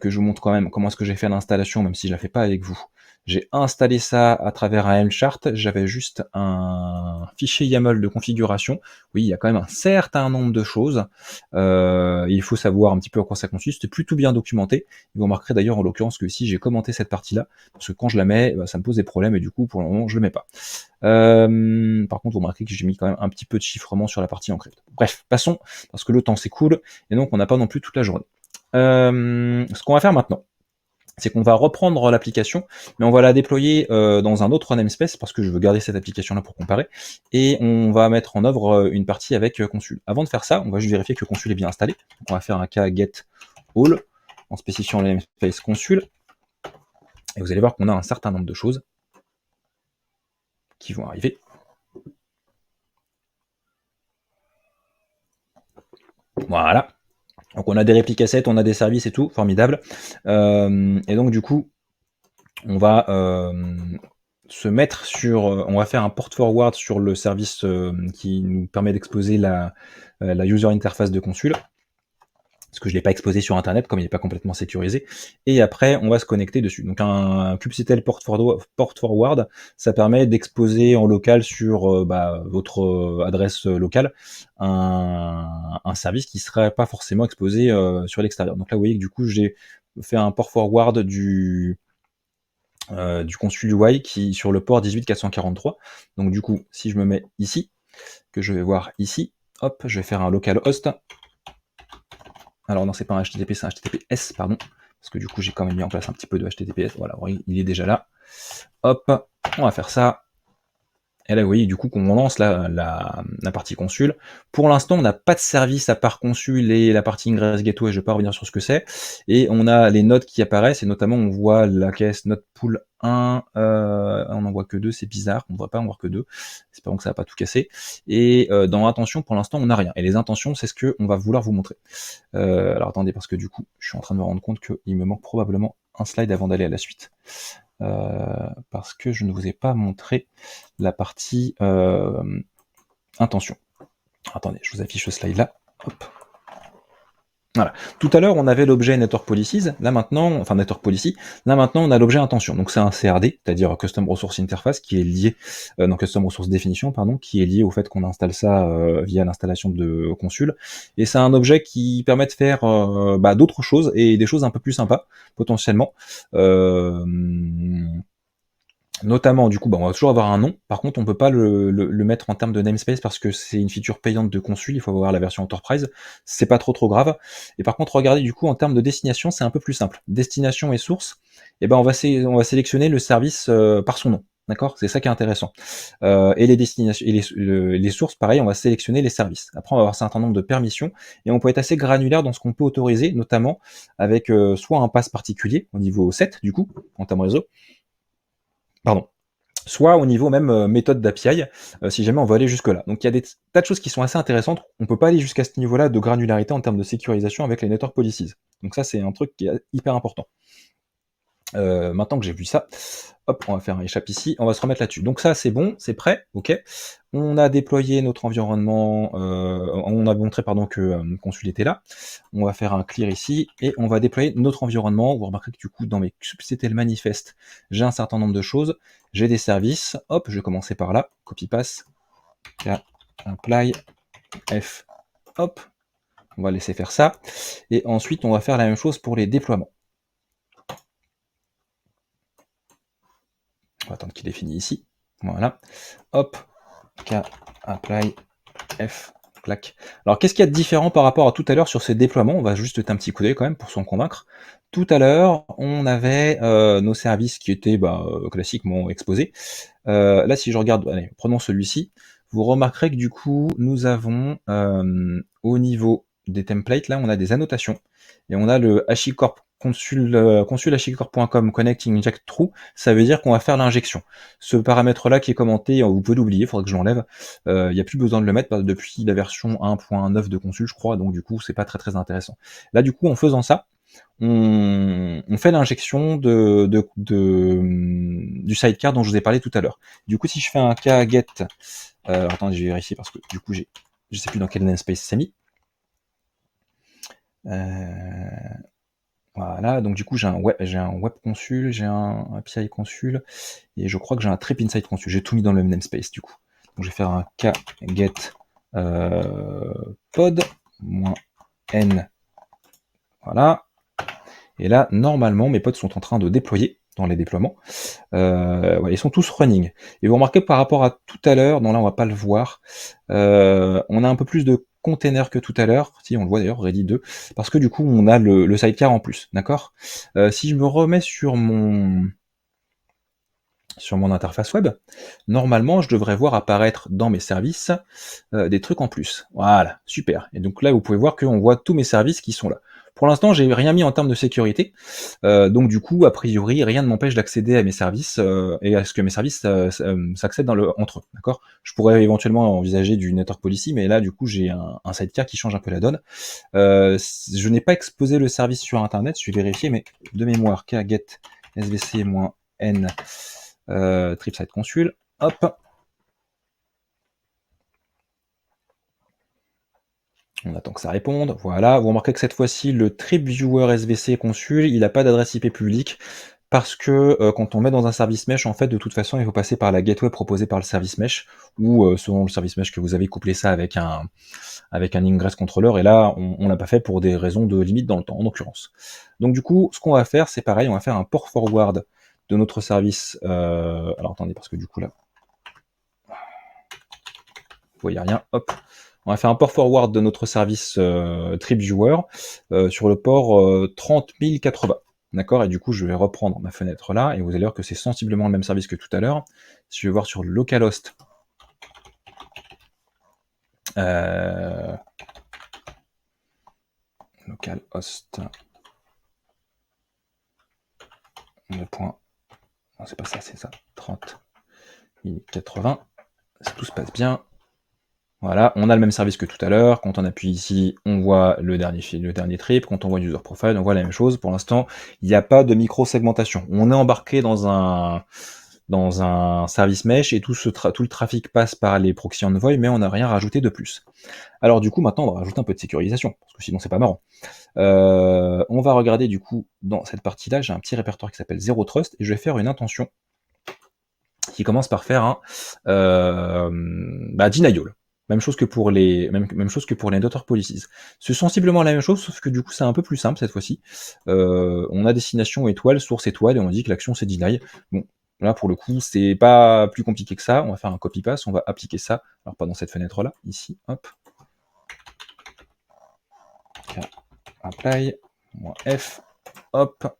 que je vous montre quand même comment est-ce que j'ai fait l'installation, même si je la fais pas avec vous. J'ai installé ça à travers un Helm chart, j'avais juste un fichier YAML de configuration. Oui, il y a quand même un certain nombre de choses. Il faut savoir un petit peu à quoi ça consiste, c'est plutôt bien documenté. Vous remarquerez d'ailleurs en l'occurrence que ici j'ai commenté cette partie-là, parce que quand je la mets, ça me pose des problèmes et du coup pour le moment je le mets pas. Par contre, vous remarquez que j'ai mis quand même un petit peu de chiffrement sur la partie encrypt. Bref, passons, parce que le temps s'écoule, et donc on n'a pas non plus toute la journée. Ce qu'on va faire maintenant, c'est qu'on va reprendre l'application, mais on va la déployer dans un autre namespace, parce que je veux garder cette application-là pour comparer, et on va mettre en œuvre une partie avec Consul. Avant de faire ça, on va juste vérifier que Consul est bien installé. Donc on va faire un cas get all, en spécifiant le namespace Consul, et vous allez voir qu'on a un certain nombre de choses qui vont arriver. Voilà. Donc on a des réplicasets, on a des services et tout, formidable. Et donc du coup, on va se mettre sur, on va faire un port forward sur le service qui nous permet d'exposer la user interface de Consul, parce que je l'ai pas exposé sur internet comme il n'est pas complètement sécurisé, et après on va se connecter dessus. Donc un kubectl port forward, ça permet d'exposer en local sur votre adresse locale un service qui serait pas forcément exposé sur l'extérieur. Donc là vous voyez que du coup j'ai fait un port forward du Consul UI qui sur le port 18443. Donc du coup, si je me mets ici, que je vais voir ici, hop, je vais faire un localhost. Alors non, c'est pas un HTTP, c'est un HTTPS, pardon, parce que du coup j'ai quand même mis en place un petit peu de HTTPS. Voilà, il est déjà là. Hop, on va faire ça. Et là, vous voyez, du coup, qu'on lance la partie Consul. Pour l'instant, on n'a pas de service à part Consul et la partie Ingress Gateway, je ne vais pas revenir sur ce que c'est. Et on a les nodes qui apparaissent, et notamment, on voit la caisse node pool 1, on n'en voit que 2, c'est bizarre, on ne devrait pas en voir que 2. Espérons que ça va pas tout casser. Et dans intention, pour l'instant, on n'a rien. Et les intentions, c'est ce qu'on va vouloir vous montrer. Alors attendez, parce que du coup, je suis en train de me rendre compte qu'il me manque probablement un slide avant d'aller à la suite. Parce que je ne vous ai pas montré la partie intention. Attendez, je vous affiche ce slide là. Hop. Voilà. Tout à l'heure, on avait l'objet Network Policies. Là maintenant, enfin Network Policy. Là maintenant, on a l'objet intention. Donc c'est un CRD, c'est-à-dire Custom Resource Interface, qui est lié, non Custom Resource Definition, pardon, qui est lié au fait qu'on installe ça via l'installation de Consul. Et c'est un objet qui permet de faire d'autres choses et des choses un peu plus sympas potentiellement. Notamment, du coup, on va toujours avoir un nom. Par contre, on peut pas le mettre en termes de namespace parce que c'est une feature payante de Consul. Il faut avoir la version Enterprise. C'est pas trop grave. Et par contre, regardez, du coup, en termes de destination, c'est un peu plus simple. Destination et source. Et on va sélectionner le service par son nom. D'accord? C'est ça qui est intéressant. Et les destinations, et les sources, pareil, on va sélectionner les services. Après, on va avoir un certain nombre de permissions et on peut être assez granulaire dans ce qu'on peut autoriser, notamment avec soit un pass particulier au niveau 7, du coup, en termes réseau. Pardon. Soit au niveau même méthode d'API, si jamais on veut aller jusque-là. Donc il y a des tas de choses qui sont assez intéressantes. On peut pas aller jusqu'à ce niveau-là de granularité en termes de sécurisation avec les network policies. Donc ça, c'est un truc qui est hyper important. Maintenant que j'ai vu ça, hop, on va faire un échappe ici, on va se remettre là-dessus. Donc ça, c'est bon, c'est prêt, ok. On a déployé notre environnement, on a montré pardon que Consul était là. On va faire un clear ici et on va déployer notre environnement. Vous remarquerez que du coup, dans mes kubectl manifeste, j'ai un certain nombre de choses. J'ai des services. Hop, je vais commencer par là. Copy paste, apply, f, hop. On va laisser faire ça. Et ensuite, on va faire la même chose pour les déploiements. On va attendre qu'il est fini ici. Voilà. Hop. K, apply, F, clac. Alors, qu'est-ce qu'il y a de différent par rapport à tout à l'heure sur ces déploiements? On va juste jeter un petit coup d'œil quand même pour s'en convaincre. Tout à l'heure, on avait nos services qui étaient classiquement exposés. Là, si je regarde, allez, prenons celui-ci, vous remarquerez que du coup, nous avons au niveau des templates, là, on a des annotations et on a le HashiCorp consul hashicorp.com connecting inject true, ça veut dire qu'on va faire l'injection. Ce paramètre-là qui est commenté, vous pouvez l'oublier, il faudrait que je l'enlève. Il n'y a plus besoin de le mettre depuis la version 1.9 de Consul, je crois, donc du coup, c'est pas très intéressant. Là, du coup, en faisant ça, on fait l'injection du sidecar dont je vous ai parlé tout à l'heure. Du coup, si je fais un get, attendez, je vais vérifier parce que du coup, je sais plus dans quel namespace c'est mis. Voilà, donc du coup j'ai un web consul, j'ai un API consul, et je crois que j'ai un trip inside consul. J'ai tout mis dans le même namespace du coup. Donc je vais faire un get pod -n. Voilà. Et là, normalement, mes pods sont en train de déployer dans les déploiements. Ils sont tous running. Et vous remarquez par rapport à tout à l'heure, non là on va pas le voir, on a un peu plus de containers que tout à l'heure, si on le voit d'ailleurs, Ready 2, parce que du coup on a le sidecar en plus, d'accord. Si je me remets sur mon interface web, normalement je devrais voir apparaître dans mes services des trucs en plus. Voilà, super. Et donc là vous pouvez voir qu'on voit tous mes services qui sont là. Pour l'instant, j'ai rien mis en termes de sécurité, donc du coup, a priori, rien ne m'empêche d'accéder à mes services et à ce que mes services s'accèdent entre eux, d'accord. Je pourrais éventuellement envisager du network policy, mais là, du coup, j'ai un sidecar qui change un peu la donne. Je n'ai pas exposé le service sur Internet, je vais vérifier, mais de mémoire, get svc-f n trip site consul. Hop. On attend que ça réponde. Voilà. Vous remarquez que cette fois-ci, le trip viewer SVC consul, il n'a pas d'adresse IP publique parce que quand on met dans un service mesh, en fait, de toute façon, il faut passer par la gateway proposée par le service mesh ou selon le service mesh que vous avez, couplé ça avec un ingress controller. Et là, on l'a pas fait pour des raisons de limite dans le temps, en l'occurrence. Donc du coup, ce qu'on va faire, c'est pareil, on va faire un port forward de notre service. Alors attendez, parce que du coup là, vous voyez rien. Hop. On va faire un port forward de notre service trip viewer sur le port 30080. D'accord. Et du coup, je vais reprendre ma fenêtre là, et vous allez voir que c'est sensiblement le même service que tout à l'heure. Si je vais voir sur localhost, localhost, le point, non c'est pas ça, c'est ça, 3080, tout se passe bien. Voilà, on a le même service que tout à l'heure. Quand on appuie ici, on voit le dernier trip. Quand on voit user profile, on voit la même chose. Pour l'instant, il n'y a pas de micro-segmentation. On est embarqué dans un service mesh et tout le trafic passe par les proxy envoy, mais on n'a rien rajouté de plus. Alors du coup, maintenant, on va rajouter un peu de sécurisation, parce que sinon c'est pas marrant. On va regarder du coup, dans cette partie-là, j'ai un petit répertoire qui s'appelle Zero Trust, et je vais faire une intention qui commence par faire un denial. Même chose que pour les network policies. C'est sensiblement la même chose, sauf que du coup c'est un peu plus simple cette fois-ci. On a destination étoile, source étoile, et on dit que l'action c'est deny. Bon, là pour le coup c'est pas plus compliqué que ça. On va faire un copy-paste, on va appliquer ça. Alors pas dans cette fenêtre-là, ici, hop. Apply, -F, hop.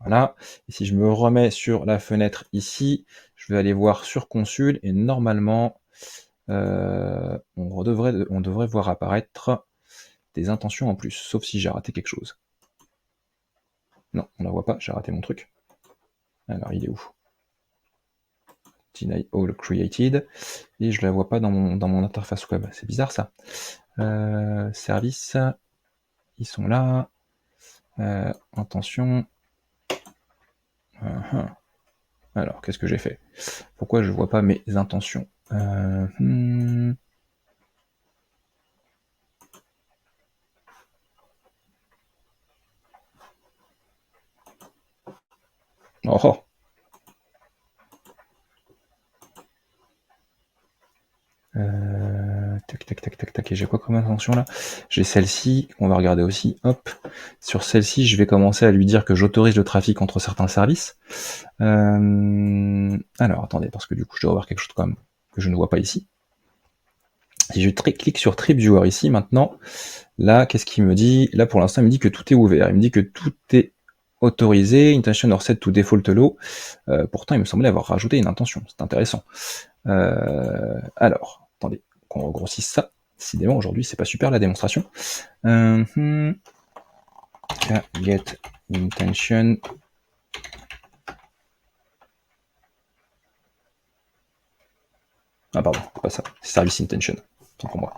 Voilà. Et si je me remets sur la fenêtre ici, je vais aller voir sur consul, et normalement, on devrait voir apparaître des intentions en plus, sauf si j'ai raté quelque chose. Non, on la voit pas, j'ai raté mon truc. Alors, il est où? Deny all created, et je la vois pas dans mon interface web. C'est bizarre ça. Service, ils sont là. Intention. Alors, qu'est-ce que j'ai fait? Pourquoi je vois pas mes intentions? Oh. Tac, et j'ai quoi comme intention là? J'ai celle-ci, on va regarder aussi, hop. Sur celle-ci, je vais commencer à lui dire que j'autorise le trafic entre certains services. Alors, attendez, parce que du coup, je dois avoir quelque chose comme que je ne vois pas ici. Si je clique sur Trip Viewer ici, maintenant, là, qu'est-ce qu'il me dit? Là, pour l'instant, il me dit que tout est ouvert. Il me dit que tout est autorisé, intention or set to default low. Pourtant, il me semblait avoir rajouté une intention. C'est intéressant. Alors, attendez, qu'on regrossisse ça. Décidément, aujourd'hui, c'est pas super la démonstration. Get intention. Ah pardon, c'est pas ça, c'est service intention, tant pour moi.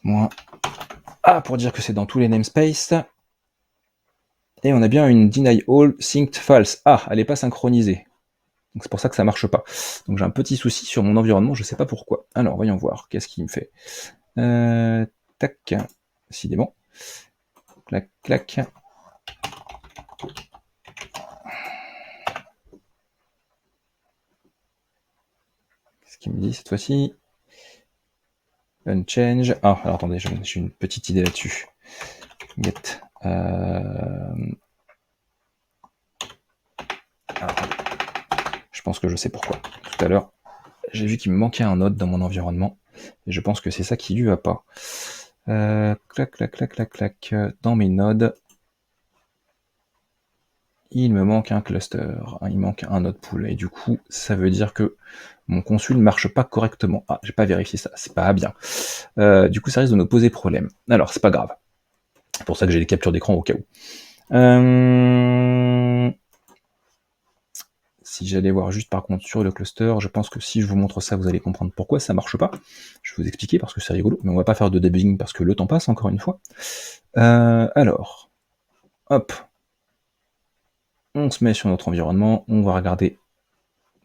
Moins A pour dire que c'est dans tous les namespaces. Et on a bien une deny all synced false. Ah, elle n'est pas synchronisée. Donc c'est pour ça que ça marche pas. Donc j'ai un petit souci sur mon environnement, je sais pas pourquoi. Alors voyons voir, qu'est-ce qu'il me fait. Tac, décidément. Clac, clac. Qu'est-ce qu'il me dit cette fois-ci? Unchange. Ah, alors attendez, j'ai une petite idée là-dessus. Get. Je pense que je sais pourquoi. Tout à l'heure, j'ai vu qu'il me manquait un node dans mon environnement, et je pense que c'est ça qui lui va pas. Clac, clac, clac, clac, clac. Dans mes nodes, il me manque un cluster, il manque un node pool, et du coup, ça veut dire que mon consul ne marche pas correctement. Ah, j'ai pas vérifié ça, c'est pas bien. Du coup, ça risque de nous poser problème. Alors, c'est pas grave. C'est pour ça que j'ai des captures d'écran au cas où. Si j'allais voir juste par contre sur le cluster, je pense que si je vous montre ça, vous allez comprendre pourquoi ça marche pas. Je vais vous expliquer parce que c'est rigolo, mais on va pas faire de debugging parce que le temps passe encore une fois. Alors, hop, on se met sur notre environnement, on va regarder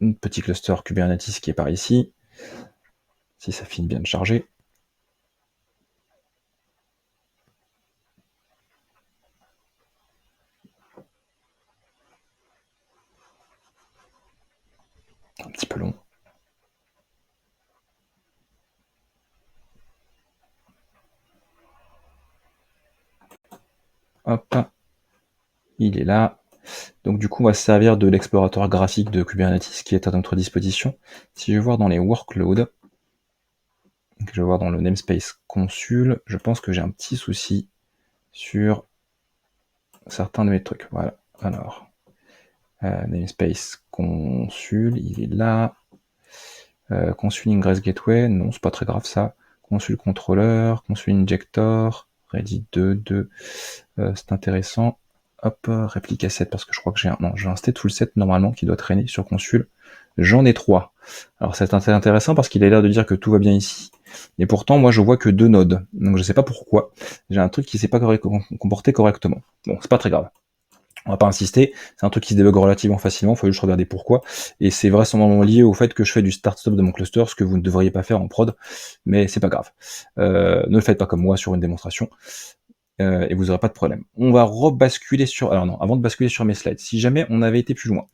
un petit cluster Kubernetes qui est par ici, si ça finit bien de charger. Un petit peu long. Hop, il est là. Donc du coup, on va se servir de l'explorateur graphique de Kubernetes qui est à notre disposition. Si je vais voir dans les workloads, je vais voir dans le namespace consul, je pense que j'ai un petit souci sur certains de mes trucs. Voilà. Alors, namespace consul, il est là. Consul ingress gateway, non, c'est pas très grave ça. Consul controller, consul injector, Redis 2, c'est intéressant. Hop, réplique asset, parce que je crois que j'ai un stateful set normalement qui doit traîner sur consul. J'en ai 3. Alors c'est intéressant parce qu'il a l'air de dire que tout va bien ici. Et pourtant, moi je vois que 2 nodes. Donc je sais pas pourquoi. J'ai un truc qui s'est pas comporté correctement. Bon, c'est pas très grave. On va pas insister, c'est un truc qui se débug relativement facilement, il faut juste regarder pourquoi, et c'est vraisemblablement lié au fait que je fais du start-stop de mon cluster, ce que vous ne devriez pas faire en prod, mais c'est pas grave. Ne le faites pas comme moi sur une démonstration, et vous n'aurez pas de problème. On va rebasculer sur... Alors non, avant de basculer sur mes slides, si jamais on avait été plus loin,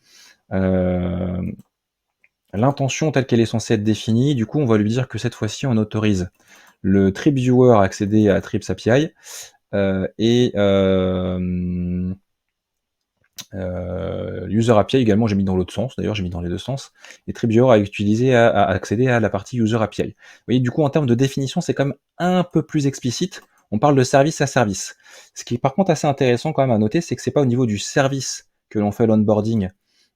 l'intention telle qu'elle est censée être définie, du coup on va lui dire que cette fois-ci on autorise le trip viewer à accéder à Trips API, et user API également, j'ai mis dans l'autre sens, d'ailleurs j'ai mis dans les deux sens, et TripViewer a utilisé à accéder à la partie user API. Vous voyez, du coup en termes de définition, c'est quand même un peu plus explicite, on parle de service à service. Ce qui est par contre assez intéressant quand même à noter, c'est que c'est pas au niveau du service que l'on fait l'onboarding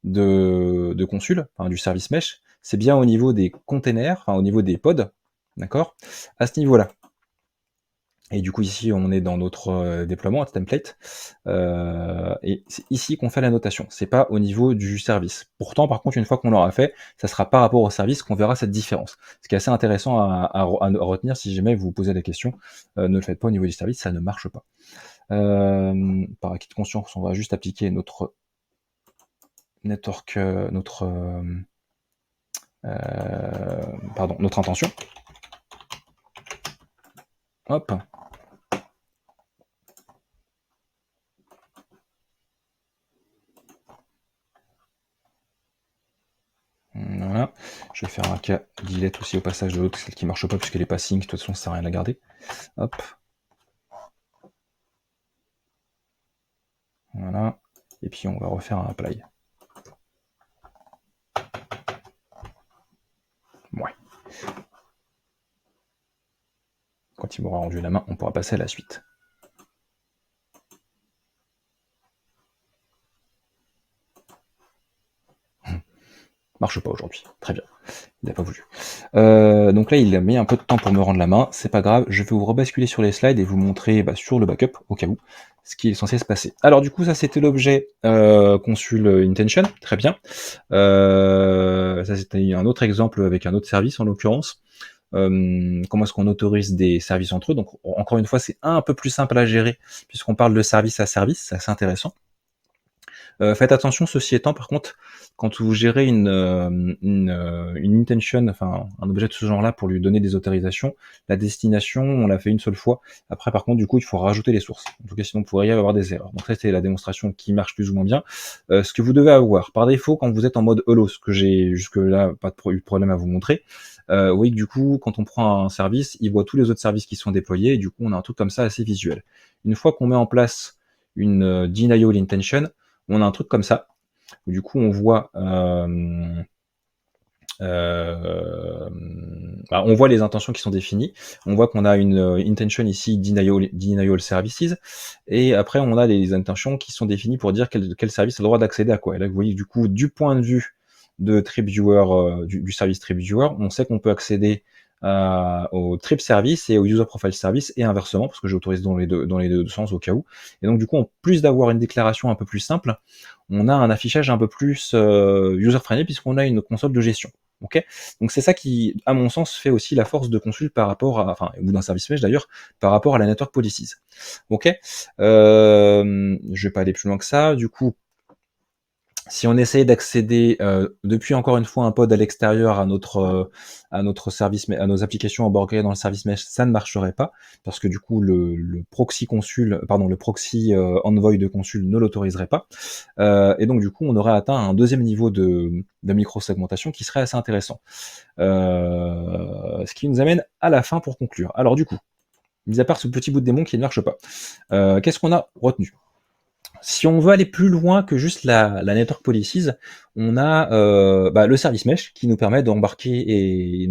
de Consul, enfin du service mesh, c'est bien au niveau des containers, enfin au niveau des pods, d'accord, à ce niveau-là. Et du coup, ici, on est dans notre déploiement, template, et c'est ici qu'on fait la notation. C'est pas au niveau du service. Pourtant, par contre, une fois qu'on l'aura fait, ça sera par rapport au service qu'on verra cette différence. Ce qui est assez intéressant à retenir si jamais vous vous posez la question. Ne le faites pas au niveau du service, ça ne marche pas. Par acquis de conscience, on va juste appliquer notre network, notre intention. Hop. Voilà, je vais faire un cas delete aussi au passage de l'autre, celle qui marche pas puisqu'elle est pas sync, de toute façon ça sert à rien à garder. Hop. Voilà. Et puis on va refaire un apply. Ouais. Quand il m'aura rendu la main, on pourra passer à la suite. Marche pas aujourd'hui. Très bien. Il n'a pas voulu. Donc là, il a mis un peu de temps pour me rendre la main. C'est pas grave. Je vais vous rebasculer sur les slides et vous montrer sur le backup, au cas où, ce qui est censé se passer. Alors du coup, ça c'était l'objet consul intention. Très bien. Ça c'était un autre exemple avec un autre service en l'occurrence. Comment est-ce qu'on autorise des services entre eux. Donc encore une fois, c'est un peu plus simple à gérer puisqu'on parle de service à service. C'est assez intéressant. Faites attention, ceci étant, par contre, quand vous gérez une intention, enfin un objet de ce genre-là pour lui donner des autorisations, la destination, on l'a fait une seule fois. Après, par contre, du coup, il faut rajouter les sources. En tout cas, sinon, vous pourriez y avoir des erreurs. Donc ça, c'est la démonstration qui marche plus ou moins bien. Ce que vous devez avoir, par défaut, quand vous êtes en mode hello, ce que j'ai jusque-là pas eu de problème à vous montrer, vous voyez que du coup, quand on prend un service, il voit tous les autres services qui sont déployés, et du coup, on a un truc comme ça assez visuel. Une fois qu'on met en place une denial intention, on a un truc comme ça, où du coup on voit on voit les intentions qui sont définies, on voit qu'on a une intention ici, denial services, et après on a les intentions qui sont définies pour dire quel service a le droit d'accéder à quoi. Et là vous voyez du coup du point de vue de TripViewer, du service TripViewer, on sait qu'on peut accéder au trip service et au user profile service et inversement, parce que j'autorise dans les deux sens au cas où. Et donc du coup, en plus d'avoir une déclaration un peu plus simple, on a un affichage un peu plus user-friendly puisqu'on a une console de gestion. Ok, donc c'est ça qui, à mon sens, fait aussi la force de Consul par rapport à, enfin, ou d'un service mesh d'ailleurs, par rapport à la network policies. Ok, je vais pas aller plus loin que ça. Du coup, si on essayait d'accéder depuis encore une fois un pod à l'extérieur à notre service, à nos applications embarquées dans le service mesh, ça ne marcherait pas parce que du coup le proxy consul, pardon, le proxy envoy de consul ne l'autoriserait pas. Et donc du coup on aurait atteint un deuxième niveau de micro-segmentation qui serait assez intéressant. Ce qui nous amène à la fin pour conclure. Alors du coup, mis à part ce petit bout de démon qui ne marche pas, qu'est-ce qu'on a retenu? Si on veut aller plus loin que juste la network policies, on a le service mesh qui nous permet d'embarquer et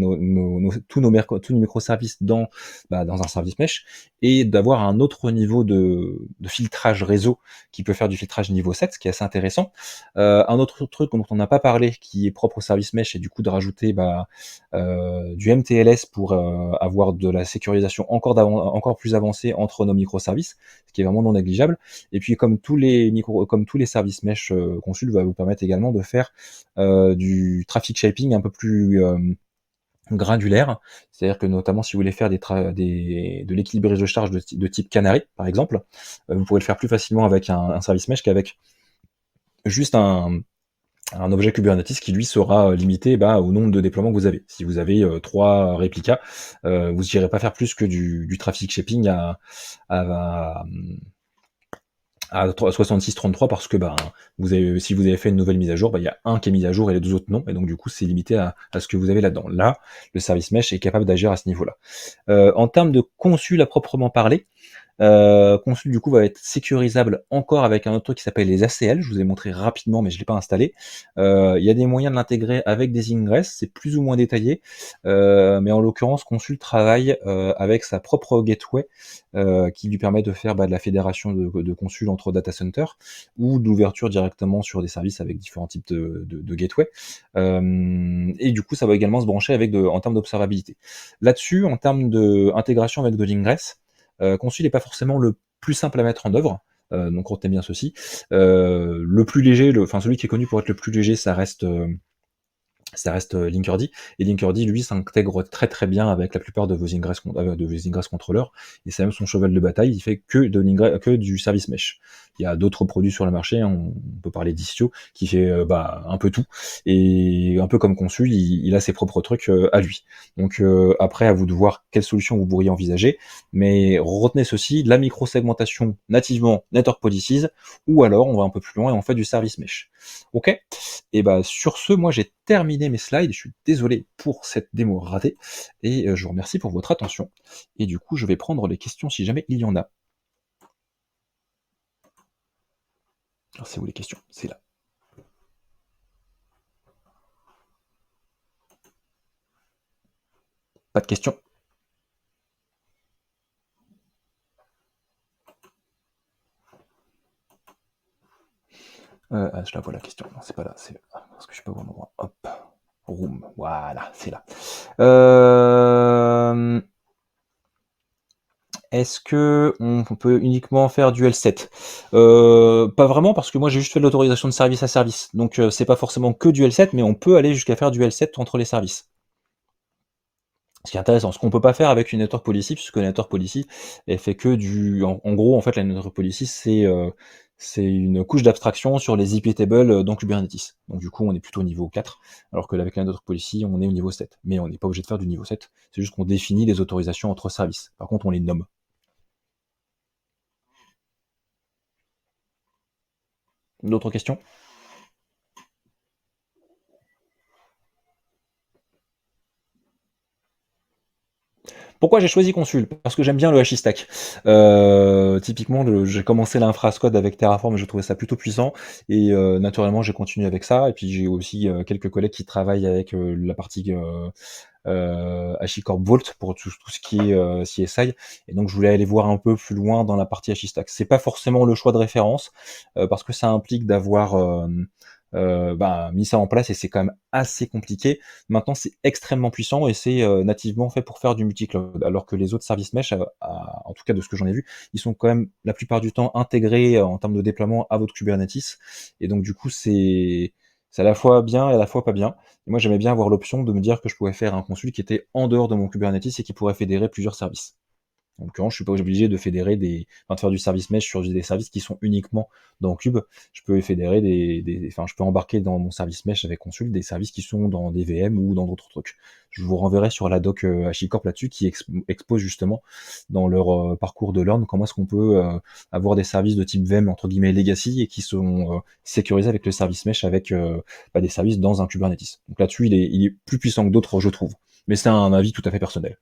tous nos microservices dans un service mesh et d'avoir un autre niveau de filtrage réseau qui peut faire du filtrage niveau 7, ce qui est assez intéressant. Un autre truc dont on n'a pas parlé qui est propre au service mesh, et du coup de rajouter du MTLS pour avoir de la sécurisation encore plus avancée entre nos microservices, ce qui est vraiment non négligeable. Et puis comme tous les services mesh Consul va vous permettre également de faire du traffic shaping un peu plus granulaire, c'est-à-dire que notamment si vous voulez faire de l'équilibrage de charge de type Canary par exemple, vous pourrez le faire plus facilement avec un service mesh qu'avec juste un objet Kubernetes qui lui sera limité au nombre de déploiements que vous avez. Si vous avez 3 réplicas, vous n'irez pas faire plus que du traffic shaping à 66-33 parce que si vous avez fait une nouvelle mise à jour, il y a un qui est mis à jour et les deux autres non, et donc du coup c'est limité à ce que vous avez là-dedans. Là, le service mesh est capable d'agir à ce niveau-là. En termes de consul à proprement parler, Consul du coup va être sécurisable encore avec un autre truc qui s'appelle les ACL. Je vous ai montré rapidement, mais je l'ai pas installé. Il y a des moyens de l'intégrer avec des ingress, c'est plus ou moins détaillé, mais en l'occurrence Consul travaille avec sa propre gateway qui lui permet de faire de la fédération de Consul entre data centers ou d'ouverture directement sur des services avec différents types de gateway. Et du coup, ça va également se brancher en termes d'observabilité. Là-dessus, en termes d'intégration avec de l'ingress, Consul n'est pas forcément le plus simple à mettre en œuvre, donc retenez bien ceci. Le plus léger, celui qui est connu pour être le plus léger, ça reste Linkerd, et Linkerd lui s'intègre très très bien avec la plupart de vos ingress contrôleurs, et c'est même son cheval de bataille. Il fait que du service mesh. Il y a d'autres produits sur le marché, on peut parler d'Istio qui fait un peu tout, et un peu comme Consul, il a ses propres trucs à lui. Donc après, à vous de voir quelle solution vous pourriez envisager, mais retenez ceci: la micro-segmentation nativement network policies, ou alors on va un peu plus loin et on fait du service mesh. Ok. Et sur ce, moi j'ai terminé mes slides, je suis désolé pour cette démo ratée, et je vous remercie pour votre attention. Et du coup, je vais prendre les questions si jamais il y en a. Alors c'est où les questions? C'est là. Pas de questions? Je la vois la question. Non, c'est pas là. C'est parce que je suis pas au bon endroit. Hop. Room. Voilà, c'est là. Est-ce que on peut uniquement faire du L7? Pas vraiment, parce que moi j'ai juste fait de l'autorisation de service à service. Donc c'est pas forcément que du L7, mais on peut aller jusqu'à faire du L7 entre les services. Ce qui est intéressant, ce qu'on peut pas faire avec une network policy, puisque la network policy, elle fait que en gros, en fait, la network policy, c'est une couche d'abstraction sur les IP tables dans Kubernetes. Donc du coup, on est plutôt au niveau 4, alors que avec la network policy, on est au niveau 7. Mais on n'est pas obligé de faire du niveau 7, c'est juste qu'on définit les autorisations entre services. Par contre, on les nomme. D'autres questions? Pourquoi j'ai choisi Consul? Parce que j'aime bien le HIStack. Typiquement, j'ai commencé l'infrascode avec Terraform, je trouvais ça plutôt puissant, et naturellement j'ai continué avec ça. Et puis j'ai aussi quelques collègues qui travaillent avec la partie HashiCorp Vault pour tout ce qui est CSI, et donc je voulais aller voir un peu plus loin dans la partie HIStack. C'est pas forcément le choix de référence parce que ça implique d'avoir mis ça en place et c'est quand même assez compliqué. Maintenant, c'est extrêmement puissant et c'est, nativement fait pour faire du multi-cloud. Alors que les autres services mesh, en tout cas de ce que j'en ai vu, ils sont quand même la plupart du temps intégrés, en termes de déploiement à votre Kubernetes et donc du coup, c'est à la fois bien et à la fois pas bien. Et moi, j'aimais bien avoir l'option de me dire que je pouvais faire un consul qui était en dehors de mon Kubernetes et qui pourrait fédérer plusieurs services. En l'occurrence, je suis pas obligé de fédérer de faire du service mesh sur des services qui sont uniquement dans Cube. Je peux fédérer je peux embarquer dans mon service mesh avec Consul des services qui sont dans des VM ou dans d'autres trucs. Je vous renverrai sur la doc HashiCorp là-dessus qui expose justement dans leur parcours de learn comment est-ce qu'on peut avoir des services de type VM entre guillemets legacy et qui sont sécurisés avec le service mesh avec des services dans un Kubernetes. Donc là-dessus, il est plus puissant que d'autres, je trouve. Mais c'est un avis tout à fait personnel.